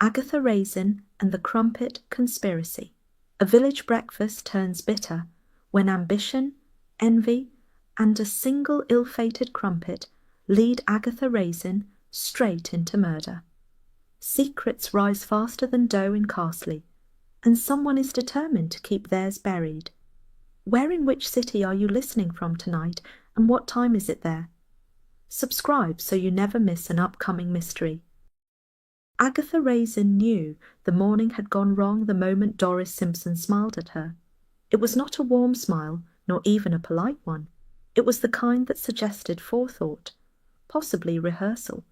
Agatha Raisin and the Crumpet Conspiracy. A village breakfast turns bitter when ambition, envy, and a single ill-fated crumpet lead Agatha Raisin straight into murder. Secrets rise faster than dough in Carsley, and someone is determined to keep theirs buried. Where in which city are you listening from tonight, and what time is it there? Subscribe so you never miss an upcoming mystery. Agatha Raisin knew the morning had gone wrong the moment Doris Simpson smiled at her. It was not a warm smile, nor even a polite one. It was the kind that suggested forethought, possibly rehearsal.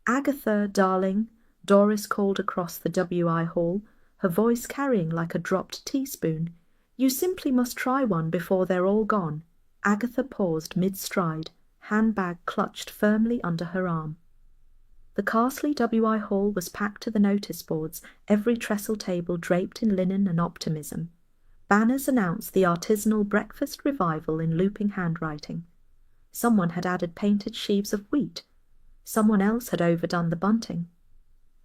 "Agatha, darling," Doris called across the WI hall, her voice carrying like a dropped teaspoon. "You simply must try one before they're all gone." Agatha paused mid-stride, handbag clutched firmly under her arm. The Carsley WI hall was packed to the notice boards, every trestle table draped in linen and optimism. Banners announced the artisanal breakfast revival in looping handwriting. Someone had added painted sheaves of wheat. Someone else had overdone the bunting.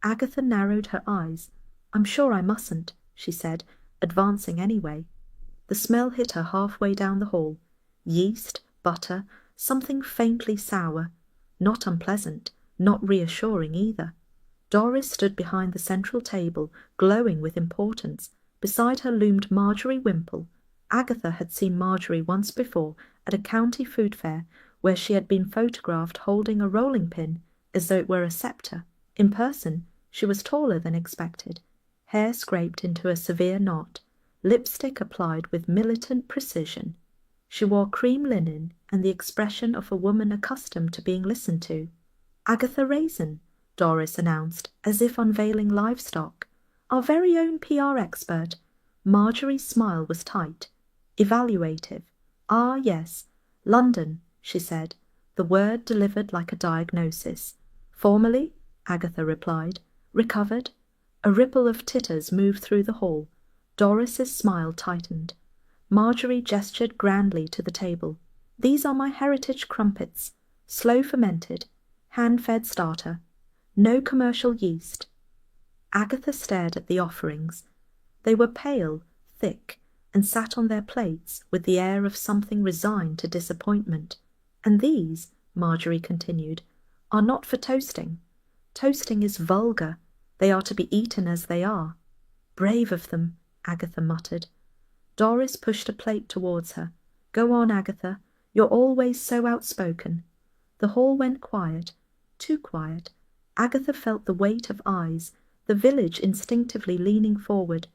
Agatha narrowed her eyes. "I'm sure I mustn't," she said, advancing anyway. The smell hit her halfway down the hall. Yeast, butter, something faintly sour. Not unpleasant, not reassuring either. Doris stood behind the central table, glowing with importance. Beside her loomed Marjorie Wimple. Agatha had seen Marjorie once before at a county food fair, where she had been photographed holding a rolling pin as though it were a sceptre. In person, she was taller than expected, hair scraped into a severe knot, lipstick applied with militant precision. She wore cream linen and the expression of a woman accustomed to being listened to. "Agatha Raisin," Doris announced, as if unveiling livestock. "Our very own PR expert." Marjorie's smile was tight, evaluative. "Ah, yes. London," she said, the word delivered like a diagnosis. "Formerly," Agatha replied. "Recovered?" A ripple of titters moved through the hall. Doris's smile tightened. Marjorie gestured grandly to the table. "These are my heritage crumpets, slow fermented, hand-fed starter. No commercial yeast." Agatha stared at the offerings. They were pale, thick, and sat on their plates with the air of something resigned to disappointment. "And these," Marjorie continued, "are not for toasting. Toasting is vulgar. They are to be eaten as they are." "Brave of them," Agatha muttered. Doris pushed a plate towards her. "Go on, Agatha. You're always so outspoken." The hall went quiet, too quiet. Agatha felt the weight of eyes, the village instinctively leaning forward.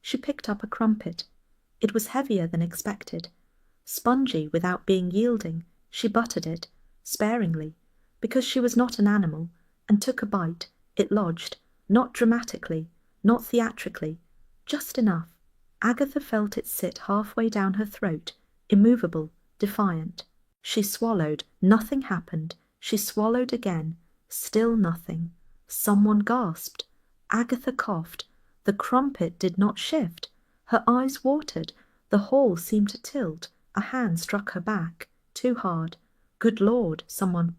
She picked up a crumpet. It was heavier than expected. Spongy without being yielding, she buttered it, sparingly, because she was not an animal, and took a bite. It lodged, not dramatically, not theatrically, just enough. Agatha felt it sit halfway down her throat, immovable, defiant. She swallowed. Nothing happened. She swallowed again. Still nothing. Someone gasped. Agatha coughed. The crumpet did not shift. Her eyes watered. The hall seemed to tilt. A hand struck her back. Too hard. "Good Lord," someone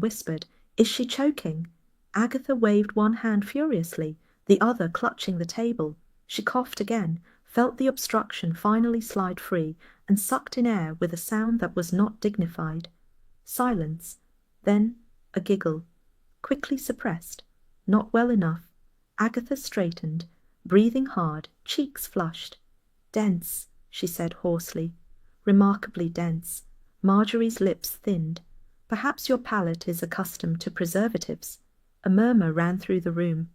whispered. "Is she choking?" Agatha waved one hand furiously, the other clutching the table. She coughed again, felt the obstruction finally slide free, and sucked in air with a sound that was not dignified. Silence. Then a giggle. Quickly suppressed. Not well enough. Agatha straightened, breathing hard, cheeks flushed. "Dense," she said hoarsely. "Remarkably dense." Marjorie's lips thinned. "Perhaps your palate is accustomed to preservatives." A murmur ran through the room.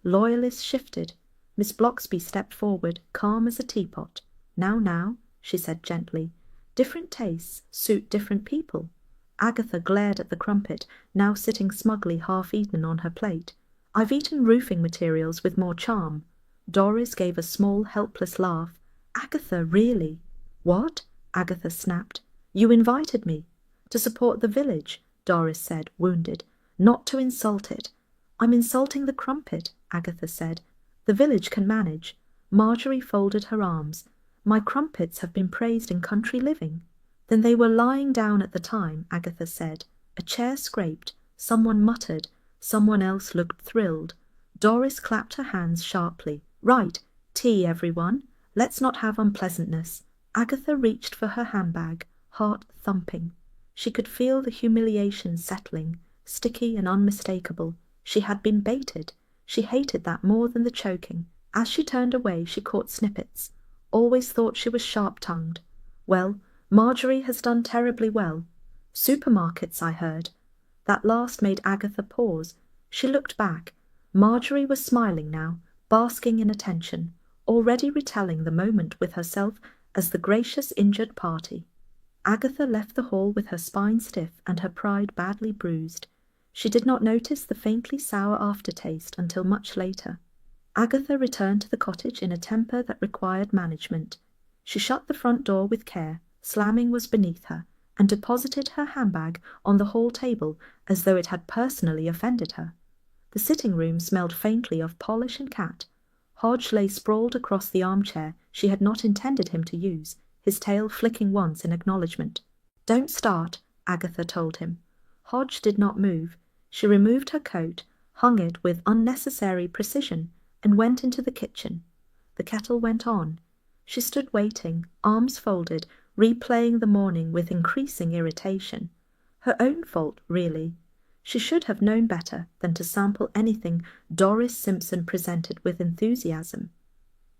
Loyalists shifted. Miss Blocksby stepped forward, calm as a teapot. Now," she said gently. "Different tastes suit different people." Agatha glared at the crumpet, now sitting smugly half-eaten on her plate. "I've eaten roofing materials with more charm." Doris gave a small, helpless laugh. "Agatha, really?" "What?" Agatha snapped. "You invited me." "To support the village," Doris said, wounded. "Not to insult it." "I'm insulting the crumpet," Agatha said. "The village can manage." Marjorie folded her arms. "My crumpets have been praised in country living." "Then they were lying down at the time," Agatha said. A chair scraped. Someone muttered. Someone else looked thrilled. Doris clapped her hands sharply. Right, tea, everyone. Let's not have unpleasantness. Agatha reached for her handbag, heart thumping. She could feel the humiliation settling, sticky and unmistakable. She had been baited. She hated that more than the choking. As she turned away, she caught snippets. Always thought she was sharp-tongued. Well, Marjorie has done terribly well. Supermarkets, I heard. That last made Agatha pause. She looked back. Marjorie was smiling now, basking in attention, already retelling the moment with herself as the gracious injured party. Agatha left the hall with her spine stiff and her pride badly bruised. She did not notice the faintly sour aftertaste until much later. Agatha returned to the cottage in a temper that required management. She shut the front door with care, slamming was beneath her, and deposited her handbag on the hall table as though it had personally offended her. The sitting-room smelled faintly of polish and cat. Hodge lay sprawled across the armchair she had not intended him to use, his tail flicking once in acknowledgement. "Don't start," Agatha told him. Hodge did not move. She removed her coat, hung it with unnecessary precision, and went into the kitchen. The kettle went on. She stood waiting, arms folded, replaying the morning with increasing irritation. Her own fault, really. She should have known better than to sample anything Doris Simpson presented with enthusiasm.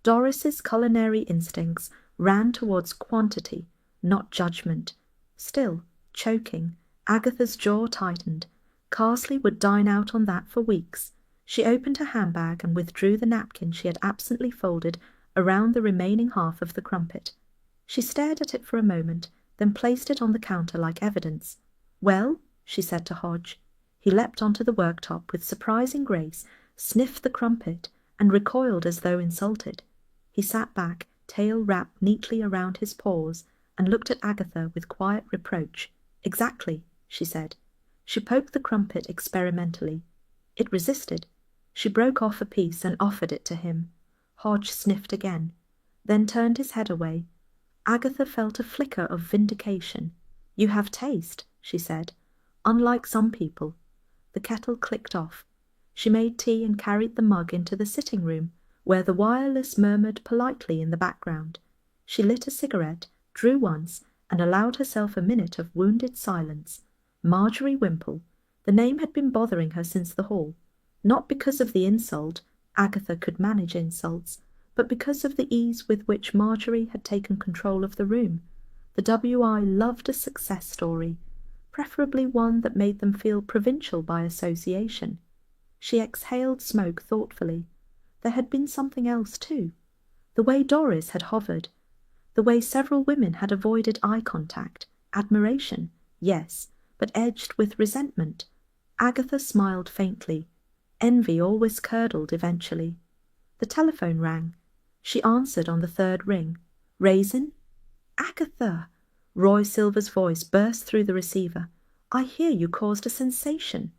Doris's culinary instincts ran towards quantity, not judgment. Still, choking, Agatha's jaw tightened. Carsley would dine out on that for weeks. She opened her handbag and withdrew the napkin she had absently folded around the remaining half of the crumpet. She stared at it for a moment, then placed it on the counter like evidence. "Well?" she said to Hodge. He leapt onto the worktop with surprising grace, sniffed the crumpet, and recoiled as though insulted. He sat back, tail wrapped neatly around his paws, and looked at Agatha with quiet reproach. "Exactly," she said. She poked the crumpet experimentally. It resisted. She broke off a piece and offered it to him. Hodge sniffed again, then turned his head away. Agatha felt a flicker of vindication. "You have taste," she said, "unlike some people." The kettle clicked off. She made tea and carried the mug into the sitting-room, where the wireless murmured politely in the background. She lit a cigarette, drew once, and allowed herself a minute of wounded silence. Marjorie Wimple. The name had been bothering her since the hall, not because of the insult, Agatha could manage insults, but because of the ease with which Marjorie had taken control of the room. The W.I. loved a success story, preferably one that made them feel provincial by association. She exhaled smoke thoughtfully. There had been something else, too. The way Doris had hovered. The way several women had avoided eye contact. Admiration, yes, but edged with resentment. Agatha smiled faintly. Envy always curdled eventually. The telephone rang. She answered on the third ring. "Raisin?" "Agatha!" Roy Silver's voice burst through the receiver. "I hear you caused a sensation."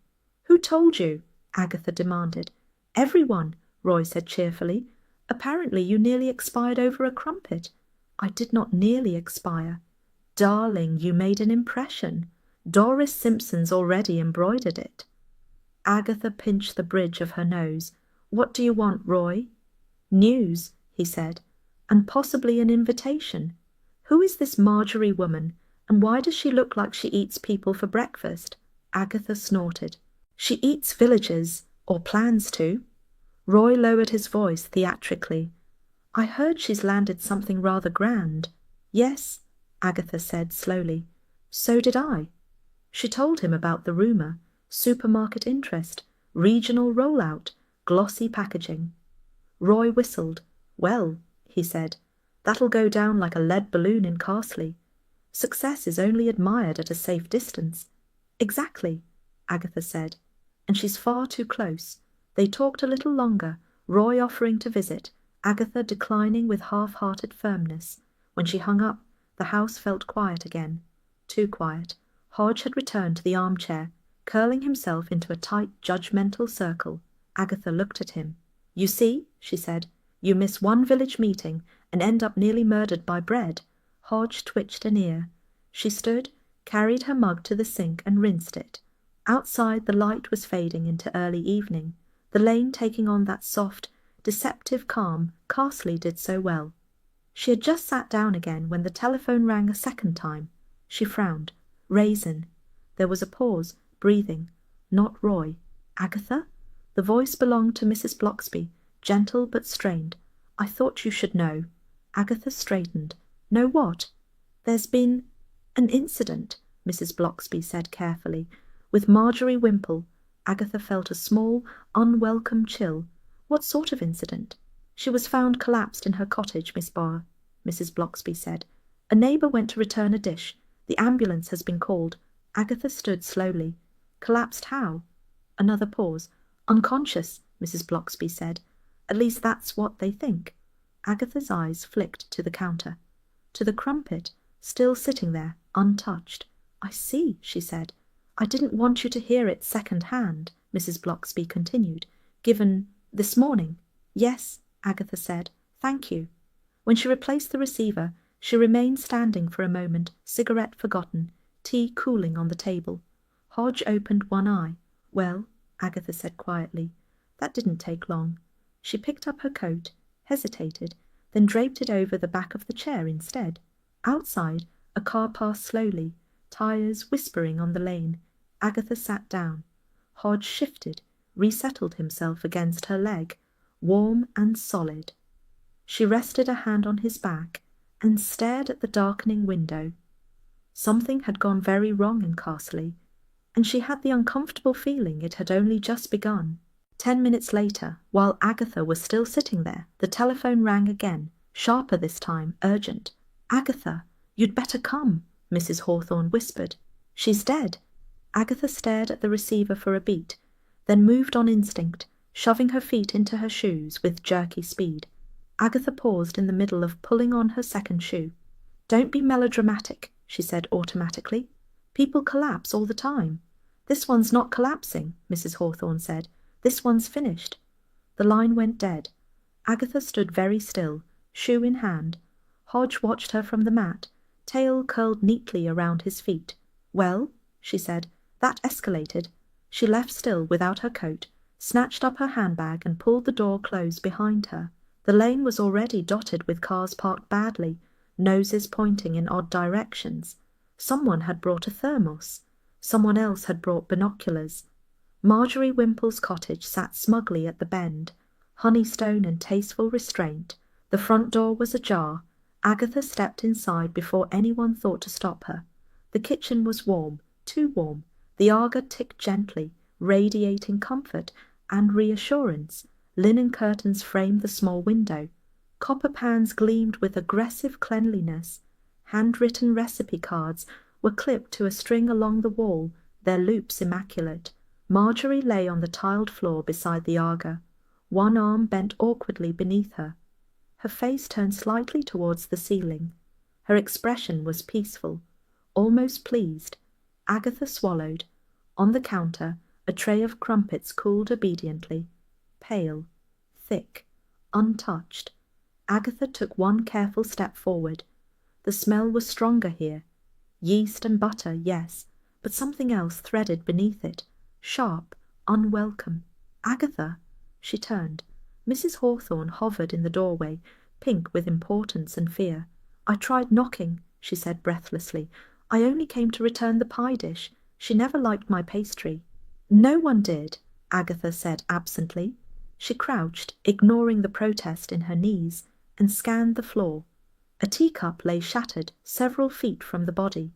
"Who told you?" Agatha demanded. "Everyone," Roy said cheerfully. "Apparently you nearly expired over a crumpet." "I did not nearly expire." "Darling, you made an impression. Doris Simpson's already embroidered it." Agatha pinched the bridge of her nose. "What do you want, Roy?" "News," he said, "and possibly an invitation. Who is this Marjorie woman, and why does she look like she eats people for breakfast?" Agatha snorted. "She eats villagers, or plans to." Roy lowered his voice theatrically. "I heard she's landed something rather grand." "Yes," Agatha said slowly. "So did I." She told him about the rumour, supermarket interest, regional rollout, glossy packaging. Roy whistled. "Well," he said, "that'll go down like a lead balloon in Carsley. Success is only admired at a safe distance." "Exactly," Agatha said, "and she's far too close." They talked a little longer, Roy offering to visit, Agatha declining with half-hearted firmness. When she hung up, the house felt quiet again. Too quiet. Hodge had returned to the armchair, curling himself into a tight, judgmental circle. Agatha looked at him. "You see," she said, "you miss one village meeting and end up nearly murdered by bread." Hodge twitched an ear. She stood, carried her mug to the sink and rinsed it. Outside the light was fading into early evening. the lane taking on that soft, deceptive calm Carsley did so well. She had just sat down again when the telephone rang a second time. She frowned. Raisin. There was a pause, breathing. Not Roy. Agatha? The voice belonged to Mrs. Blocksby, gentle but strained. I thought you should know. Agatha straightened. Know what? There's been an incident, Mrs. Blocksby said carefully. With Marjorie Wimple, Agatha felt a small, unwelcome chill. What sort of incident? She was found collapsed in her cottage, Miss Barr, Mrs. Blocksby said. A neighbour went to return a dish. The ambulance has been called. Agatha stood slowly. Collapsed how? Another pause. Unconscious, Mrs. Blocksby said. At least that's what they think. Agatha's eyes flicked to the counter, to the crumpet, still sitting there, untouched. I see, she said. I didn't want you to hear it second hand, Mrs. Blocksby continued. Given this morning. Yes, Agatha said. Thank you. When she replaced the receiver, she remained standing for a moment, cigarette forgotten, tea cooling on the table. Hodge opened one eye. Well, Agatha said quietly. That didn't take long. She picked up her coat, hesitated, then draped it over the back of the chair instead. Outside, a car passed slowly, tires whispering on the lane. Agatha sat down. Hodge shifted, resettled himself against her leg, warm and solid. She rested a hand on his back and stared at the darkening window. Something had gone very wrong in Carsley, and she had the uncomfortable feeling it had only just begun. 10 minutes later, while Agatha was still sitting there, the telephone rang again, sharper this time, urgent. Agatha, you'd better come, Mrs. Hawthorne whispered. She's dead. Agatha stared at the receiver for a beat, then moved on instinct, shoving her feet into her shoes with jerky speed. Agatha paused in the middle of pulling on her second shoe. Don't be melodramatic, she said automatically. People collapse all the time. This one's not collapsing, Mrs. Hawthorne said. This one's finished. The line went dead. Agatha stood very still, shoe in hand. Hodge watched her from the mat, tail curled neatly around his feet. Well, she said, that escalated. She left still without her coat, snatched up her handbag and pulled the door close behind her. The lane was already dotted with cars parked badly, noses pointing in odd directions. Someone had brought a thermos. Someone else had brought binoculars. Marjorie Wimple's cottage sat smugly at the bend, honeystone and tasteful restraint. The front door was ajar. Agatha stepped inside before anyone thought to stop her. The kitchen was warm, too warm. The Aga ticked gently, radiating comfort and reassurance. Linen curtains framed the small window. Copper pans gleamed with aggressive cleanliness. Handwritten recipe cards were clipped to a string along the wall, their loops immaculate. Marjorie lay on the tiled floor beside the Aga, one arm bent awkwardly beneath her. Her face turned slightly towards the ceiling. Her expression was peaceful, almost pleased. Agatha swallowed. On the counter, a tray of crumpets cooled obediently. Pale, thick, untouched. Agatha took one careful step forward. The smell was stronger here. Yeast and butter, yes, but something else threaded beneath it, sharp, unwelcome. Agatha! She turned. Mrs. Hawthorne hovered in the doorway, pink with importance and fear. I tried knocking, she said breathlessly. I only came to return the pie dish. She never liked my pastry. No one did, Agatha said absently. She crouched, ignoring the protest in her knees, and scanned the floor. A teacup lay shattered several feet from the body.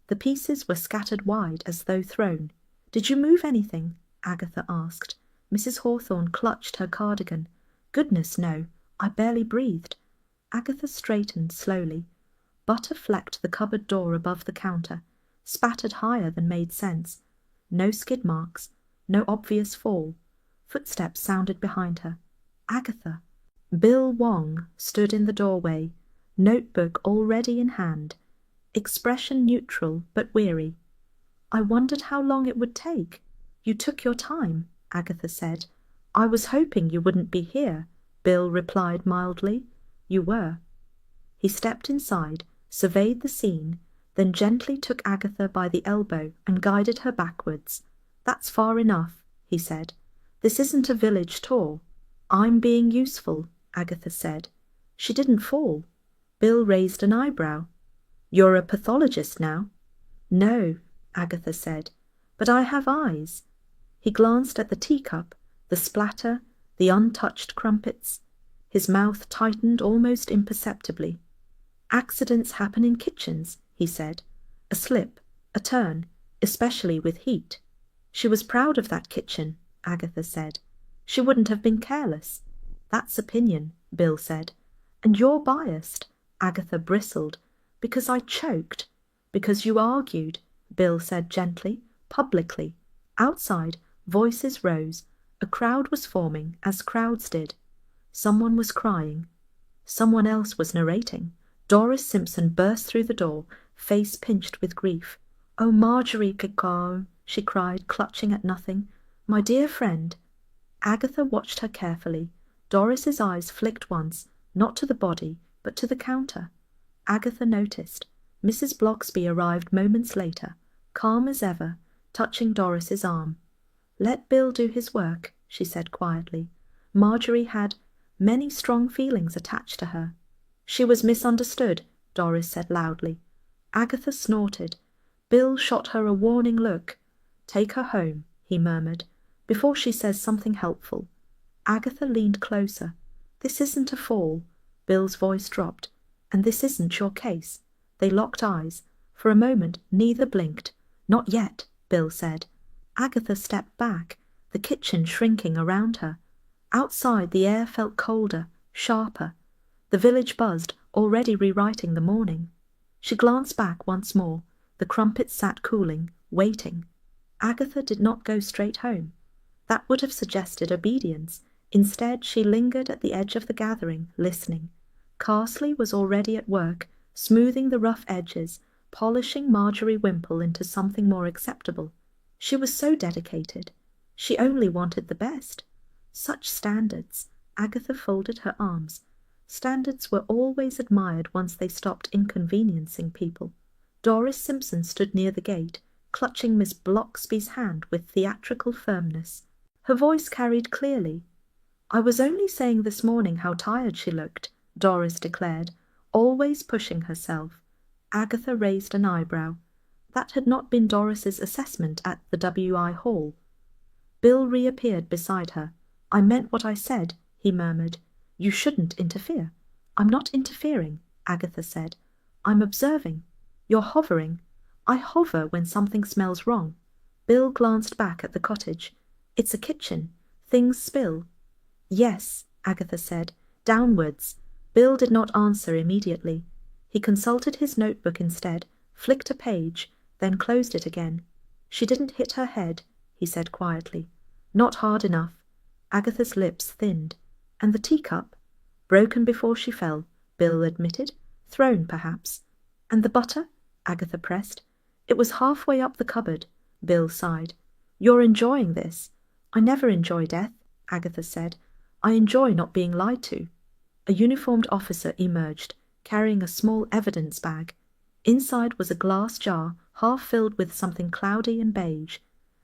The pieces were scattered wide as though thrown. Did you move anything? Agatha asked. Mrs. Hawthorne clutched her cardigan. Goodness, no. I barely breathed. Agatha straightened slowly. Butter flecked the cupboard door above the counter, spattered higher than made sense. No skid marks, no obvious fall. Footsteps sounded behind her. Agatha! Bill Wong stood in the doorway, notebook already in hand, expression neutral but weary. I wondered how long it would take. You took your time, Agatha said. I was hoping you wouldn't be here, Bill replied mildly. You were. He stepped inside, surveyed the scene, then gently took Agatha by the elbow and guided her backwards. That's far enough, he said. This isn't a village tour. I'm being useful, Agatha said. She didn't fall. Bill raised an eyebrow. You're a pathologist now? No, Agatha said, but I have eyes. He glanced at the teacup, the splatter, the untouched crumpets. His mouth tightened almost imperceptibly. Accidents happen in kitchens, he said. A slip, a turn, especially with heat. She was proud of that kitchen, Agatha said. She wouldn't have been careless. That's opinion, Bill said. And you're biased, Agatha bristled. Because I choked. Because you argued, Bill said gently, publicly. Outside, voices rose. A crowd was forming, as crowds did. Someone was crying. Someone else was narrating. Doris Simpson burst through the door, face pinched with grief. "Oh, Marjorie Kiko," she cried, clutching at nothing. "My dear friend." Agatha watched her carefully. Doris's eyes flicked once, not to the body, but to the counter. Agatha noticed. Mrs. Blocksby arrived moments later, calm as ever, touching Doris's arm. "Let Bill do his work," she said quietly. Marjorie had many strong feelings attached to her. "She was misunderstood," Doris said loudly. Agatha snorted. Bill shot her a warning look. "Take her home," he murmured, "before she says something helpful." Agatha leaned closer. "This isn't a fall." Bill's voice dropped. "And this isn't your case." They locked eyes. For a moment neither blinked. "Not yet," Bill said. Agatha stepped back, the kitchen shrinking around her. Outside the air felt colder, sharper. The village buzzed, already rewriting the morning. She glanced back once more. The crumpets sat cooling, waiting. Agatha did not go straight home. That would have suggested obedience. Instead, she lingered at the edge of the gathering, listening. Carsley was already at work, smoothing the rough edges, polishing Marjorie Wimple into something more acceptable. She was so dedicated. She only wanted the best. Such standards. Agatha folded her arms. Standards were always admired once they stopped inconveniencing people. Doris Simpson stood near the gate, clutching Miss Blocksby's hand with theatrical firmness. Her voice carried clearly. "I was only saying this morning how tired she looked," Doris declared, always pushing herself. Agatha raised an eyebrow. That had not been Doris's assessment at the W.I. Hall. Bill reappeared beside her. "I meant what I said," he murmured. "You shouldn't interfere." "I'm not interfering," Agatha said. "I'm observing. You're hovering." "I hover when something smells wrong." Bill glanced back at the cottage. "It's a kitchen. Things spill." "Yes," Agatha said. "Downwards." Bill did not answer immediately. He consulted his notebook instead, flicked a page, then closed it again. "She didn't hit her head," he said quietly. "Not hard enough." Agatha's lips thinned. "And the teacup?" "Broken before she fell," Bill admitted. "Thrown, perhaps." "And the butter?" Agatha pressed. "It was halfway up the cupboard," Bill sighed. "You're enjoying this." "I never enjoy death," Agatha said. "I enjoy not being lied to." A uniformed officer emerged, carrying a small evidence bag. Inside was a glass jar, half filled with something cloudy and beige.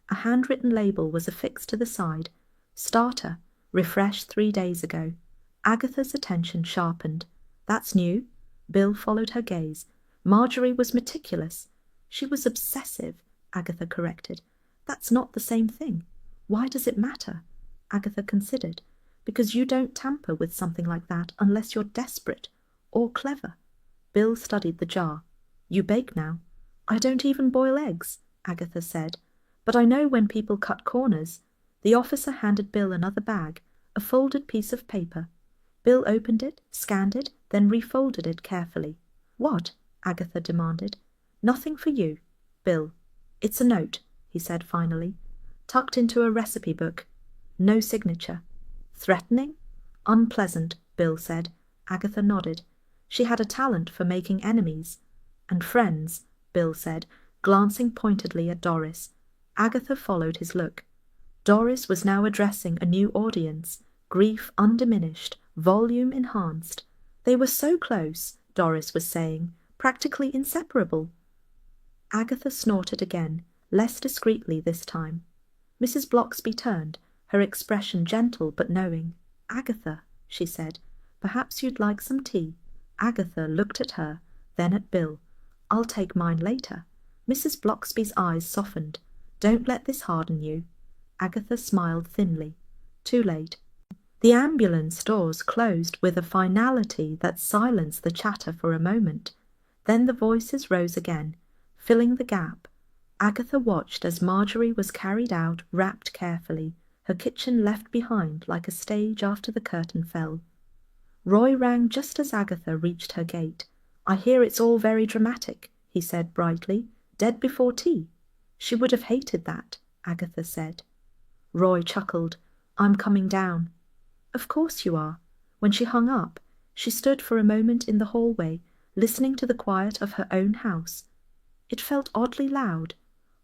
A handwritten label was affixed to the side. "Starter, refreshed 3 days ago." Agatha's attention sharpened. "That's new." Bill followed her gaze. Marjorie was meticulous. "She was obsessive," Agatha corrected. "That's not the same thing." "Why does it matter?" Agatha considered. "Because you don't tamper with something like that unless you're desperate or clever." Bill studied the jar. "You bake now." "I don't even boil eggs," Agatha said. "But I know when people cut corners." The officer handed Bill another bag, a folded piece of paper. Bill opened it, scanned it, then refolded it carefully. "What?" Agatha demanded. "Nothing for you." "Bill." "It's a note," he said finally, "tucked into a recipe book. No signature." "Threatening?" "Unpleasant," Bill said. Agatha nodded. She had a talent for making enemies. "And friends," Bill said, glancing pointedly at Doris. Agatha followed his look. Doris was now addressing a new audience, grief undiminished, volume enhanced. They were so close, Doris was saying, practically inseparable. Agatha snorted again, less discreetly this time. Mrs. Blocksby turned. her expression gentle but knowing. "Agatha," she said, "perhaps you'd like some tea." Agatha looked at her, then at Bill. "I'll take mine later." Mrs. Blocksby's eyes softened. "Don't let this harden you." Agatha smiled thinly. Too late. The ambulance doors closed with a finality that silenced the chatter for a moment. Then the voices rose again, filling the gap. Agatha watched as Marjorie was carried out, wrapped carefully, her kitchen left behind like a stage after the curtain fell. Roy rang just as Agatha reached her gate. "I hear it's all very dramatic," he said brightly. "Dead before tea." "She would have hated that," Agatha said. Roy chuckled. "I'm coming down." "Of course you are." When she hung up, she stood for a moment in the hallway, listening to the quiet of her own house. It felt oddly loud.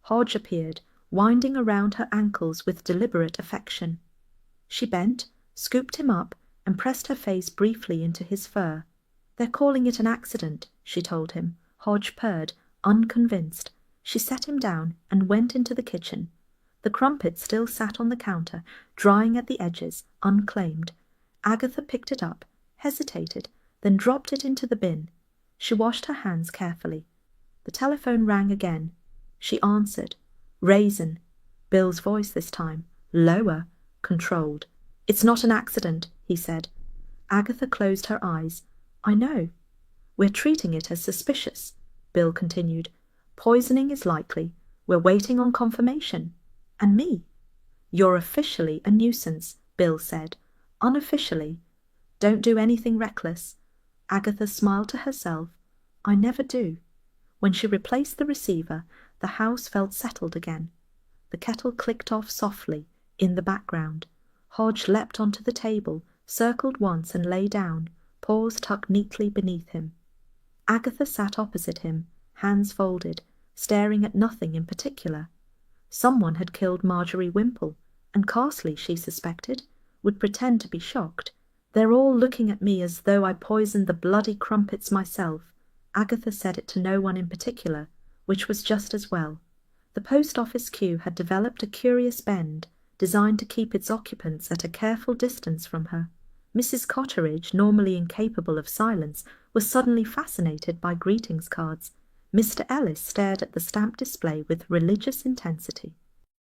Hodge appeared, winding around her ankles with deliberate affection. She bent, scooped him up, and pressed her face briefly into his fur. "They're calling it an accident," she told him. Hodge purred, unconvinced. She set him down and went into the kitchen. The crumpet still sat on the counter, drying at the edges, unclaimed. Agatha picked it up, hesitated, then dropped it into the bin. She washed her hands carefully. The telephone rang again. She answered. Raisin. Bill's voice this time, lower, controlled. "It's not an accident," he said. Agatha closed her eyes. "I know." "We're treating it as suspicious," Bill continued. "Poisoning is likely. We're waiting on confirmation. And me." "You're officially a nuisance," Bill said. "Unofficially, don't do anything reckless." Agatha smiled to herself. "I never do." When she replaced the receiver, the house felt settled again. The kettle clicked off softly, in the background. Hodge leapt onto the table, circled once and lay down, paws tucked neatly beneath him. Agatha sat opposite him, hands folded, staring at nothing in particular. Someone had killed Marjorie Wimple, and Carsley, she suspected, would pretend to be shocked. "They're all looking at me as though I poisoned the bloody crumpets myself." Agatha said it to no one in particular, which was just as well. The post office queue had developed a curious bend, designed to keep its occupants at a careful distance from her. Mrs. Cotteridge, normally incapable of silence, was suddenly fascinated by greetings cards. Mr. Ellis stared at the stamp display with religious intensity.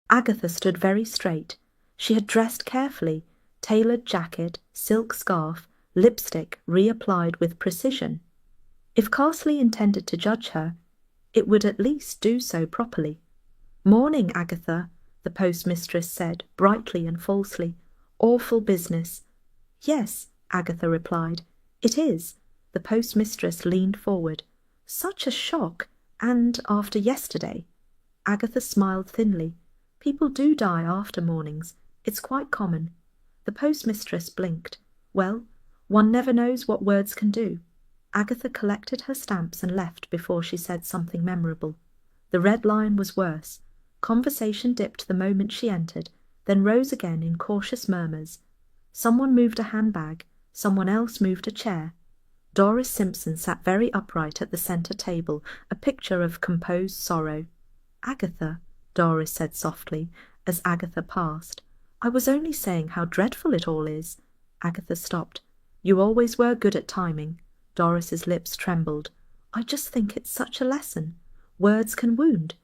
Agatha stood very straight. She had dressed carefully, tailored jacket, silk scarf, lipstick reapplied with precision. If Carsley intended to judge her, it would at least do so properly. "Morning, Agatha," the postmistress said, brightly and falsely. "Awful business." "Yes," Agatha replied. "It is." The postmistress leaned forward. "Such a shock, and after yesterday." Agatha smiled thinly. "People do die after mornings. It's quite common." The postmistress blinked. "Well, one never knows what words can do." Agatha collected her stamps and left before she said something memorable. The Red Lion was worse. Conversation dipped the moment she entered, then rose again in cautious murmurs. Someone moved a handbag, someone else moved a chair. Doris Simpson sat very upright at the centre table, a picture of composed sorrow. "Agatha," Doris said softly, as Agatha passed, "I was only saying how dreadful it all is." Agatha stopped. "You always were good at timing." Doris's lips trembled. "I just think it's such a lesson. Words can wound."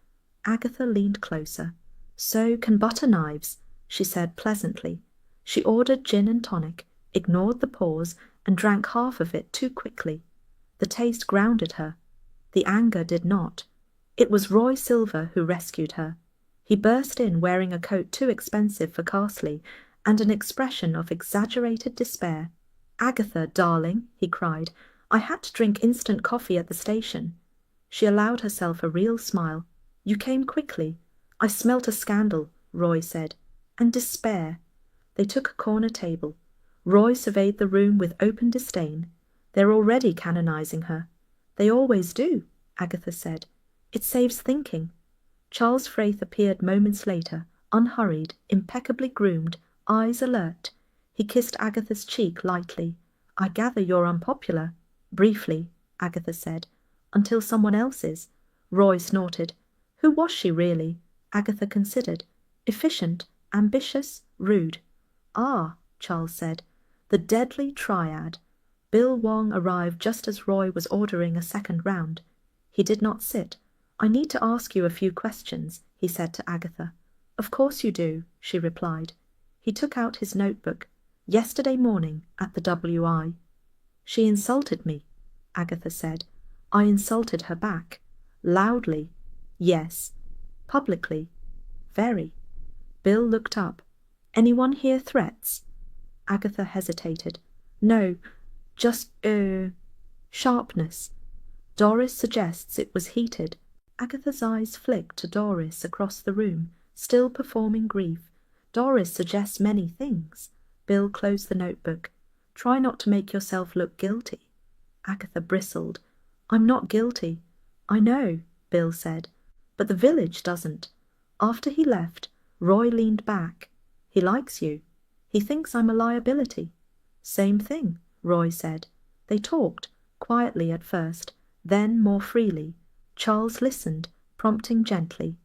Agatha leaned closer. "So can butter knives," she said pleasantly. She ordered gin and tonic, ignored the pause, and drank half of it too quickly. The taste grounded her. The anger did not. It was Roy Silver who rescued her. He burst in wearing a coat too expensive for Carsley, and an expression of exaggerated despair. "Agatha, darling," he cried, "I had to drink instant coffee at the station." She allowed herself a real smile. "You came quickly." "I smelt a scandal," Roy said, "and despair." They took a corner table. Roy surveyed the room with open disdain. "They're already canonizing her." "They always do," Agatha said. "It saves thinking." Charles Frayth appeared moments later, unhurried, impeccably groomed, eyes alert. He kissed Agatha's cheek lightly. "I gather you're unpopular." "Briefly," Agatha said. "Until someone else is." Roy snorted. "Who was she really?" Agatha considered. "Efficient, ambitious, Rude. Ah, Charles said. The deadly triad. Bill Wong arrived just as Roy was ordering a second round. He did not sit. I need to ask you a few questions, he said to Agatha. Of course you do, she replied. He took out his notebook. Yesterday morning at the WI. She insulted me, Agatha said. I insulted her back. Loudly. Yes. Publicly. Very. Bill looked up. Anyone hear threats? Agatha hesitated. No, just, sharpness. Doris suggests it was heated. Agatha's eyes flicked to Doris across the room, still performing grief. Doris suggests many things. Bill closed the notebook. Try not to make yourself look guilty. Agatha bristled. I'm not guilty. I know, Bill said, but the village doesn't. After he left, Roy leaned back. He likes you. He thinks I'm a liability. Same thing, Roy said. They talked, quietly at first, then more freely. Charles listened, prompting gently.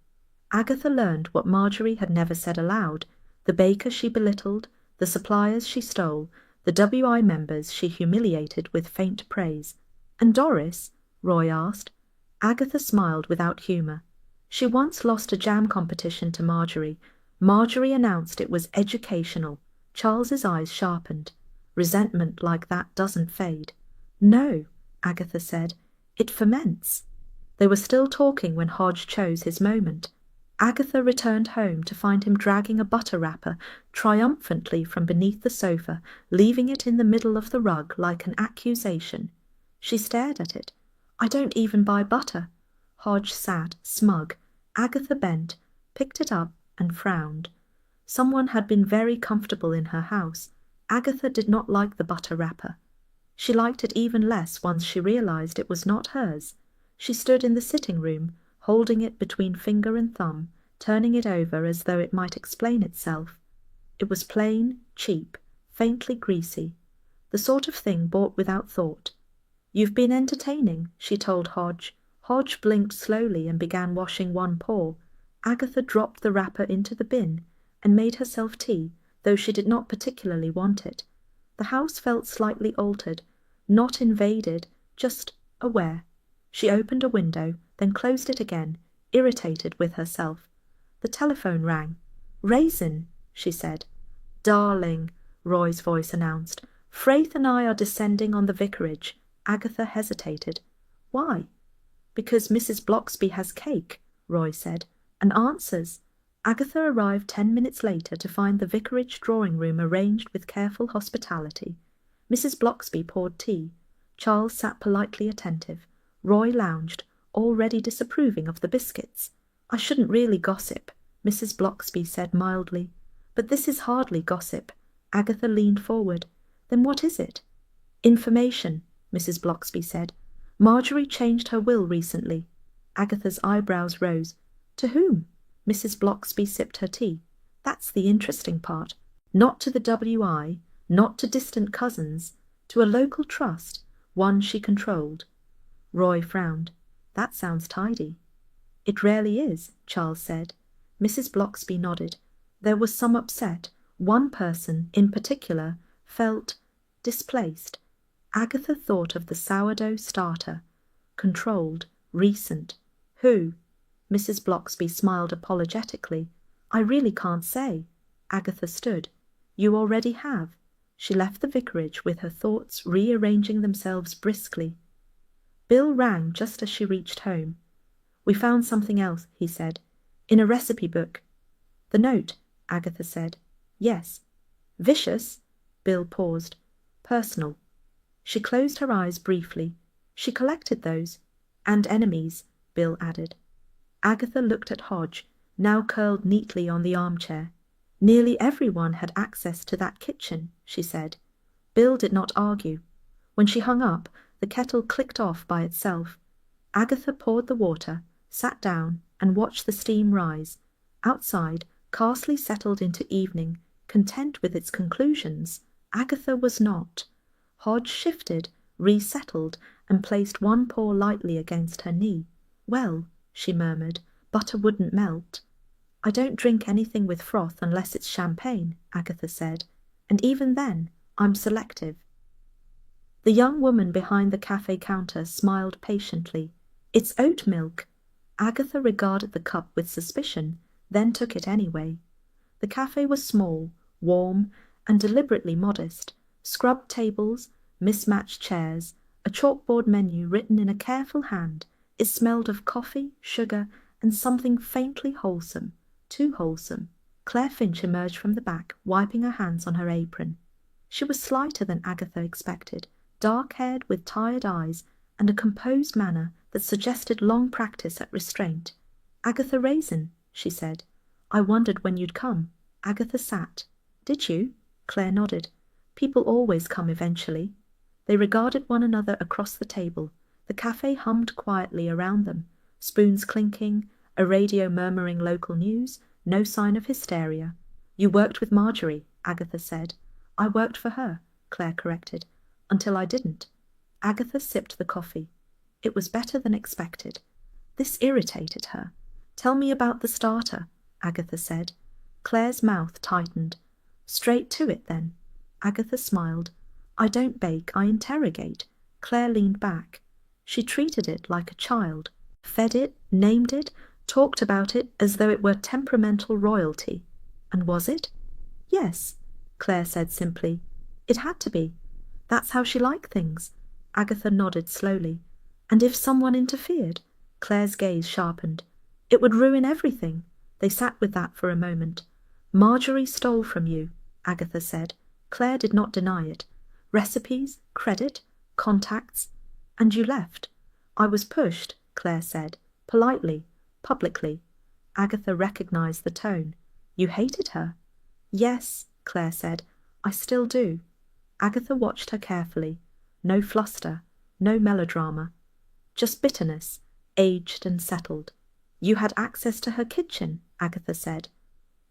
Agatha learned what Marjorie had never said aloud. The baker she belittled, the suppliers she stole, the WI members she humiliated with faint praise. And Doris? Roy asked. Agatha smiled without humour. She once lost a jam competition to Marjorie. Marjorie announced it was educational. Charles's eyes sharpened. Resentment like that doesn't fade. No, Agatha said. It ferments. They were still talking when Hodge chose his moment. Agatha returned home to find him dragging a butter wrapper triumphantly from beneath the sofa, leaving it in the middle of the rug like an accusation. She stared at it. I don't even buy butter. Hodge sat, smug. Agatha bent, picked it up, and frowned. Someone had been very comfortable in her house. Agatha did not like the butter wrapper. She liked it even less once she realized it was not hers. She stood in the sitting room, holding it between finger and thumb, turning it over as though it might explain itself. It was plain, cheap, faintly greasy, the sort of thing bought without thought. You've been entertaining, she told Hodge. Hodge blinked slowly and began washing one paw. Agatha dropped the wrapper into the bin and made herself tea, though she did not particularly want it. The house felt slightly altered, not invaded, just aware. She opened a window, then closed it again, irritated with herself. The telephone rang. Raisin, she said. Darling, Roy's voice announced. Fraith and I are descending on the vicarage. Agatha hesitated. Why? Because Mrs. Blocksby has cake, Roy said, and answers. Agatha arrived 10 minutes later to find the vicarage drawing-room arranged with careful hospitality. Mrs. Blocksby poured tea. Charles sat politely attentive. Roy lounged, already disapproving of the biscuits. I shouldn't really gossip, Mrs. Blocksby said mildly. But this is hardly gossip. Agatha leaned forward. Then what is it? Information, Mrs. Blocksby said. Marjorie changed her will recently. Agatha's eyebrows rose. To whom? Mrs. Blocksby sipped her tea. That's the interesting part. Not to the WI, not to distant cousins, to a local trust, one she controlled. Roy frowned. That sounds tidy. It rarely is, Charles said. Mrs. Blocksby nodded. There was some upset. One person, in particular, felt displaced. Agatha thought of the sourdough starter. Controlled, recent. Who? Mrs. Blocksby smiled apologetically. I really can't say. Agatha stood. You already have. She left the vicarage with her thoughts rearranging themselves briskly. Bill rang just as she reached home. We found something else, he said. In a recipe book. The note, Agatha said. Yes. Vicious? Bill paused. Personal. She closed her eyes briefly. She collected those. And enemies, Bill added. Agatha looked at Hodge, now curled neatly on the armchair. Nearly everyone had access to that kitchen, she said. Bill did not argue. When she hung up, the kettle clicked off by itself. Agatha poured the water, sat down, and watched the steam rise. Outside, Carsley settled into evening, content with its conclusions. Agatha was not. Hodge shifted, resettled, and placed one paw lightly against her knee. Well, she murmured, butter wouldn't melt. I don't drink anything with froth unless it's champagne, Agatha said, and even then, I'm selective. The young woman behind the cafe counter smiled patiently. It's oat milk. Agatha regarded the cup with suspicion, then took it anyway. The cafe was small, warm, and deliberately modest. Scrubbed tables, mismatched chairs, a chalkboard menu written in a careful hand. It smelled of coffee, sugar, and something faintly wholesome. Too wholesome. Claire Finch emerged from the back, wiping her hands on her apron. She was slighter than Agatha expected, dark-haired with tired eyes, and a composed manner that suggested long practice at restraint. "Agatha Raisin," she said. "I wondered when you'd come." Agatha sat. "Did you?" Claire nodded. "People always come eventually." They regarded one another across the table. The cafe hummed quietly around them, spoons clinking, a radio murmuring local news, no sign of hysteria. "You worked with Marjorie," Agatha said. "I worked for her," Claire corrected, "until I didn't." Agatha sipped the coffee. It was better than expected. This irritated her. "Tell me about the starter," Agatha said. Claire's mouth tightened. "Straight to it, then." Agatha smiled. "I don't bake, I interrogate." Claire leaned back. She treated it like a child, fed it, named it, talked about it as though it were temperamental royalty. And was it? "Yes," Claire said simply. "It had to be. That's how she liked things." Agatha nodded slowly. "And if someone interfered?" Claire's gaze sharpened. "It would ruin everything." They sat with that for a moment. "Marjorie stole from you," Agatha said. Claire did not deny it. "Recipes, credit, contacts, and you left." "I was pushed," Claire said, politely, publicly. Agatha recognized the tone. "You hated her?" "Yes," Claire said. "I still do." Agatha watched her carefully. No fluster, no melodrama. Just bitterness, aged and settled. "You had access to her kitchen," Agatha said.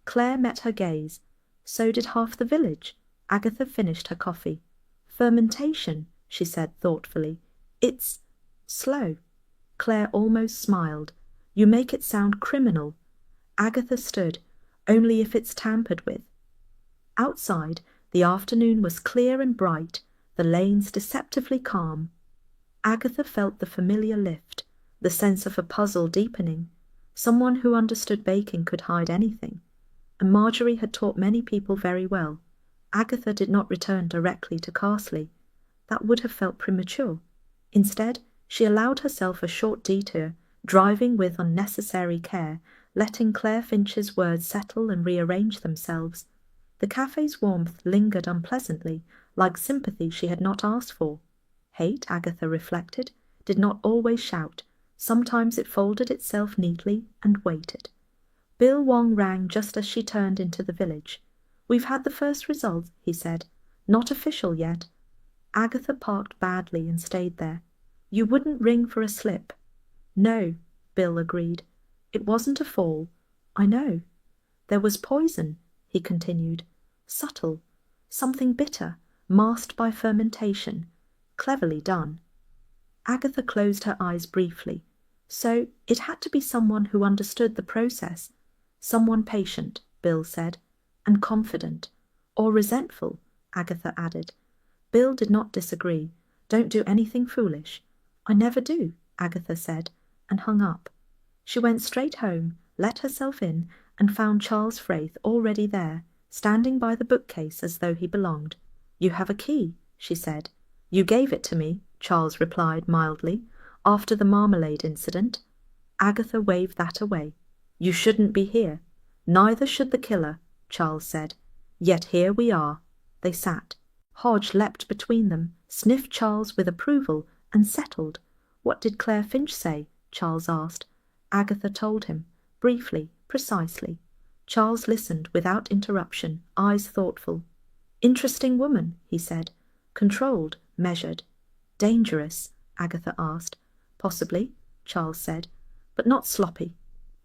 Claire met her gaze. "So did half the village." Agatha finished her coffee. "Fermentation," she said thoughtfully. "It's slow." Claire almost smiled. "You make it sound criminal." Agatha stood. "Only if it's tampered with." Outside, the afternoon was clear and bright, the lanes deceptively calm. Agatha felt the familiar lift, the sense of a puzzle deepening. Someone who understood baking could hide anything, and Marjorie had taught many people very well. Agatha did not return directly to Carsley. That would have felt premature. Instead, she allowed herself a short detour, driving with unnecessary care, letting Claire Finch's words settle and rearrange themselves. The cafe's warmth lingered unpleasantly, like sympathy she had not asked for. Hate, Agatha reflected, did not always shout. Sometimes it folded itself neatly and waited. Bill Wong rang just as she turned into the village. "We've had the first result," he said. "Not official yet." Agatha parked badly and stayed there. "You wouldn't ring for a slip." "No," Bill agreed. "It wasn't a fall." "I know." "There was poison," he continued. "Subtle. Something bitter, masked by fermentation. Cleverly done." Agatha closed her eyes briefly. So it had to be someone who understood the process. "Someone patient," Bill said, "and confident." "Or resentful," Agatha added. Bill did not disagree. "Don't do anything foolish." "I never do," Agatha said, and hung up. She went straight home, let herself in, and found Charles Frayth already there, standing by the bookcase as though he belonged. "You have a key," she said. "You gave it to me," Charles replied mildly, "after the marmalade incident." Agatha waved that away. "You shouldn't be here." "Neither should the killer," Charles said. "Yet here we are." They sat. Hodge leapt between them, sniffed Charles with approval, and settled. "What did Claire Finch say?" Charles asked. Agatha told him, briefly, precisely. Charles listened without interruption, eyes thoughtful. "Interesting woman," he said. "Controlled, measured." "Dangerous?" Agatha asked. "Possibly," Charles said, "but not sloppy."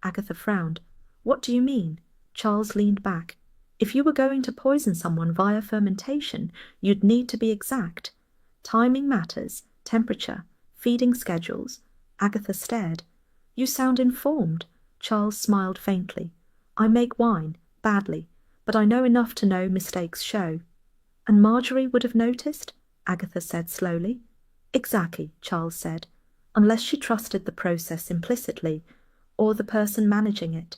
Agatha frowned. "What do you mean?" Charles leaned back. "If you were going to poison someone via fermentation, you'd need to be exact. Timing matters, temperature, feeding schedules." Agatha stared. "You sound informed." Charles smiled faintly. I make wine, badly, but I know enough to know mistakes show. And Marjorie would have noticed? Agatha said slowly. Exactly, Charles said, unless she trusted the process implicitly, or the person managing it.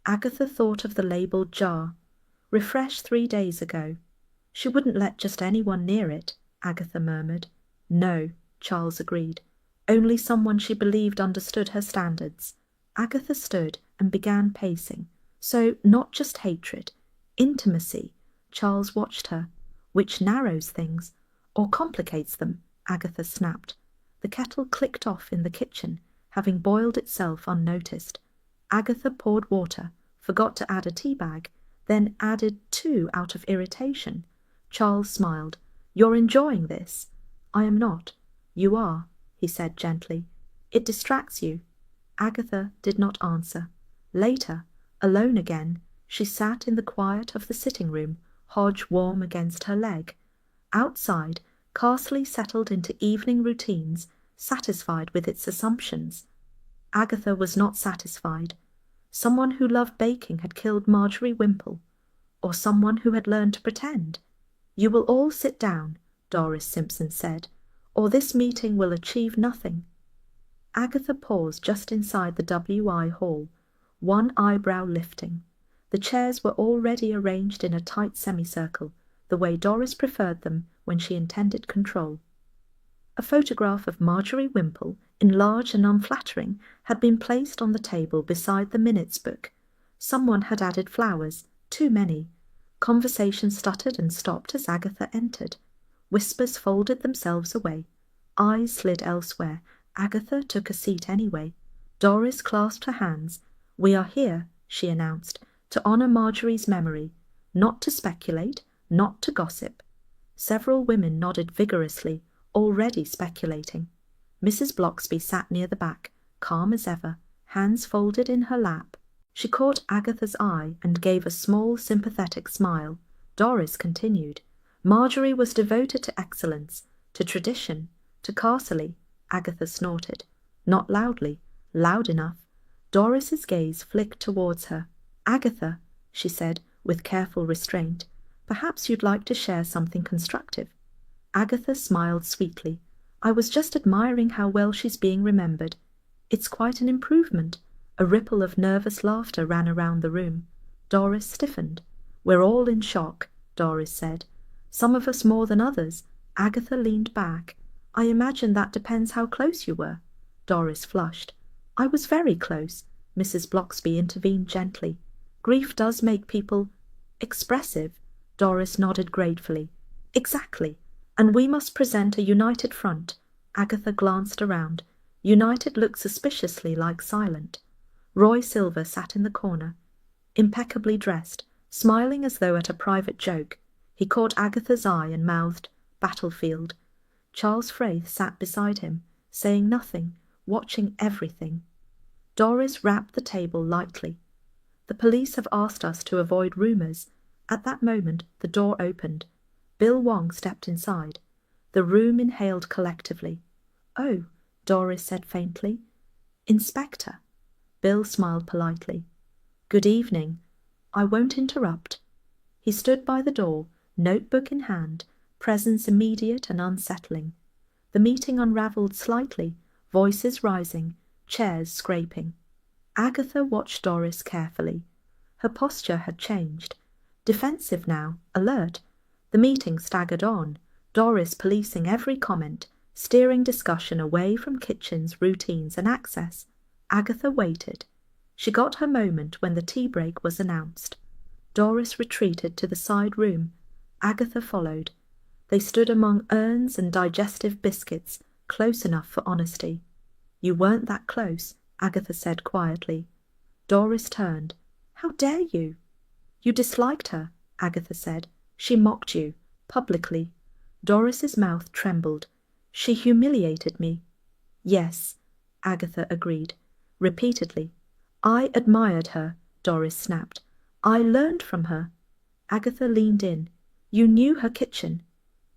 Agatha thought of the labelled jar. Refreshed 3 days ago. She wouldn't let just anyone near it, Agatha murmured. No, Charles agreed. Only someone she believed understood her standards. Agatha stood and began pacing. So not just hatred, intimacy. Charles watched her. Which narrows things, or complicates them, Agatha snapped. The kettle clicked off in the kitchen, having boiled itself unnoticed. Agatha poured water, forgot to add a tea bag, then added 2 out of irritation. Charles smiled. You're enjoying this? I am not. You are, he said gently. It distracts you. Agatha did not answer. Later, alone again, she sat in the quiet of the sitting-room, Hodge warm against her leg. Outside, Carsley settled into evening routines, satisfied with its assumptions. Agatha was not satisfied. Someone who loved baking had killed Marjorie Wimple, or someone who had learned to pretend. You will all sit down, Doris Simpson said, or this meeting will achieve nothing. Agatha paused just inside the W.I. hall, one eyebrow lifting. The chairs were already arranged in a tight semicircle, the way Doris preferred them when she intended control. A photograph of Marjorie Wimple, enlarged and unflattering, had been placed on the table beside the minutes book. Someone had added flowers, too many. Conversation stuttered and stopped as Agatha entered. Whispers folded themselves away. Eyes slid elsewhere. Agatha took a seat anyway. Doris clasped her hands. We are here, she announced, to honour Marjorie's memory, not to speculate, not to gossip. Several women nodded vigorously, already speculating. Mrs. Blocksby sat near the back, calm as ever, hands folded in her lap. She caught Agatha's eye and gave a small, sympathetic smile. Doris continued. Marjorie was devoted to excellence, to tradition, to Carsley. Agatha snorted. Not loudly, loud enough. Doris's gaze flicked towards her. Agatha, she said, with careful restraint, perhaps you'd like to share something constructive. Agatha smiled sweetly. I was just admiring how well she's being remembered. It's quite an improvement. A ripple of nervous laughter ran around the room. Doris stiffened. We're all in shock, Doris said. Some of us more than others. Agatha leaned back. I imagine that depends how close you were. Doris flushed. I was very close. Mrs. Blocksby intervened gently. Grief does make people expressive. Doris nodded gratefully. Exactly. And we must present a united front. Agatha glanced around. United looked suspiciously like silent. Roy Silver sat in the corner, impeccably dressed, smiling as though at a private joke. He caught Agatha's eye and mouthed, Battlefield. Charles Fraith sat beside him, saying nothing, watching everything. Doris rapped the table lightly. The police have asked us to avoid rumours. At that moment the door opened. Bill Wong stepped inside. The room inhaled collectively. Oh, Doris said faintly. Inspector. Bill smiled politely. Good evening. I won't interrupt. He stood by the door, notebook in hand, presence immediate and unsettling. The meeting unravelled slightly, voices rising, chairs scraping. Agatha watched Doris carefully. Her posture had changed. Defensive now, alert. The meeting staggered on, Doris policing every comment, steering discussion away from kitchens, routines and access. Agatha waited. She got her moment when the tea break was announced. Doris retreated to the side room. Agatha followed. They stood among urns and digestive biscuits, close enough for honesty. You weren't that close, Agatha said quietly. Doris turned. How dare you? You disliked her, Agatha said. She mocked you, publicly. Doris's mouth trembled. She humiliated me. Yes, Agatha agreed, repeatedly. I admired her, Doris snapped. I learned from her. Agatha leaned in. You knew her kitchen.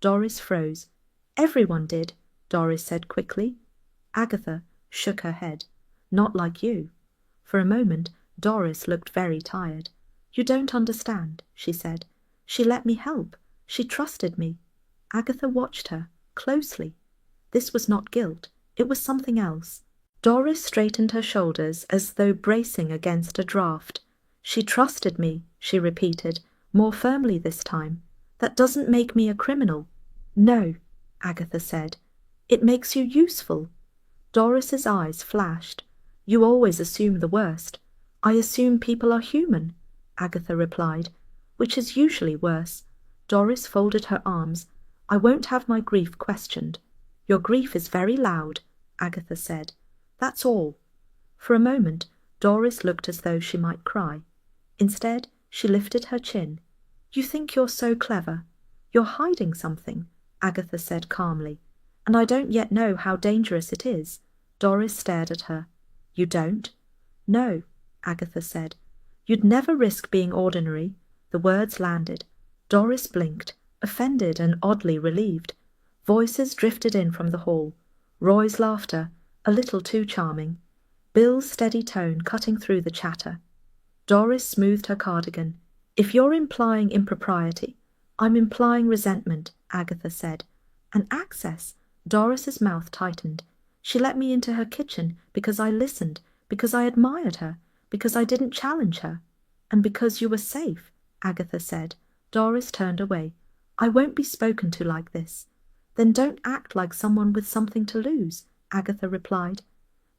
Doris froze. Everyone did, Doris said quickly. Agatha shook her head. Not like you. For a moment, Doris looked very tired. "You don't understand," she said. "She let me help. She trusted me." Agatha watched her closely. This was not guilt. It was something else. Doris straightened her shoulders as though bracing against a draught. "She trusted me," she repeated, more firmly this time. "That doesn't make me a criminal." "No," Agatha said. "It makes you useful." Doris's eyes flashed. "You always assume the worst." "I assume people are human," Agatha replied, "which is usually worse." Doris folded her arms. "I won't have my grief questioned." "Your grief is very loud," Agatha said. "That's all." For a moment, Doris looked as though she might cry. Instead, she lifted her chin. "You think you're so clever. You're hiding something," Agatha said calmly. "And I don't yet know how dangerous it is." Doris stared at her. "You don't?" "No," Agatha said. "You'd never risk being ordinary." The words landed. Doris blinked, offended and oddly relieved. Voices drifted in from the hall. Roy's laughter, a little too charming. Bill's steady tone cutting through the chatter. Doris smoothed her cardigan. "If you're implying impropriety, I'm implying resentment," Agatha said. "And access." Doris's mouth tightened. "She let me into her kitchen because I listened, because I admired her, because I didn't challenge her." "And because you were safe," Agatha said. Doris turned away. "I won't be spoken to like this." "Then don't act like someone with something to lose," Agatha replied.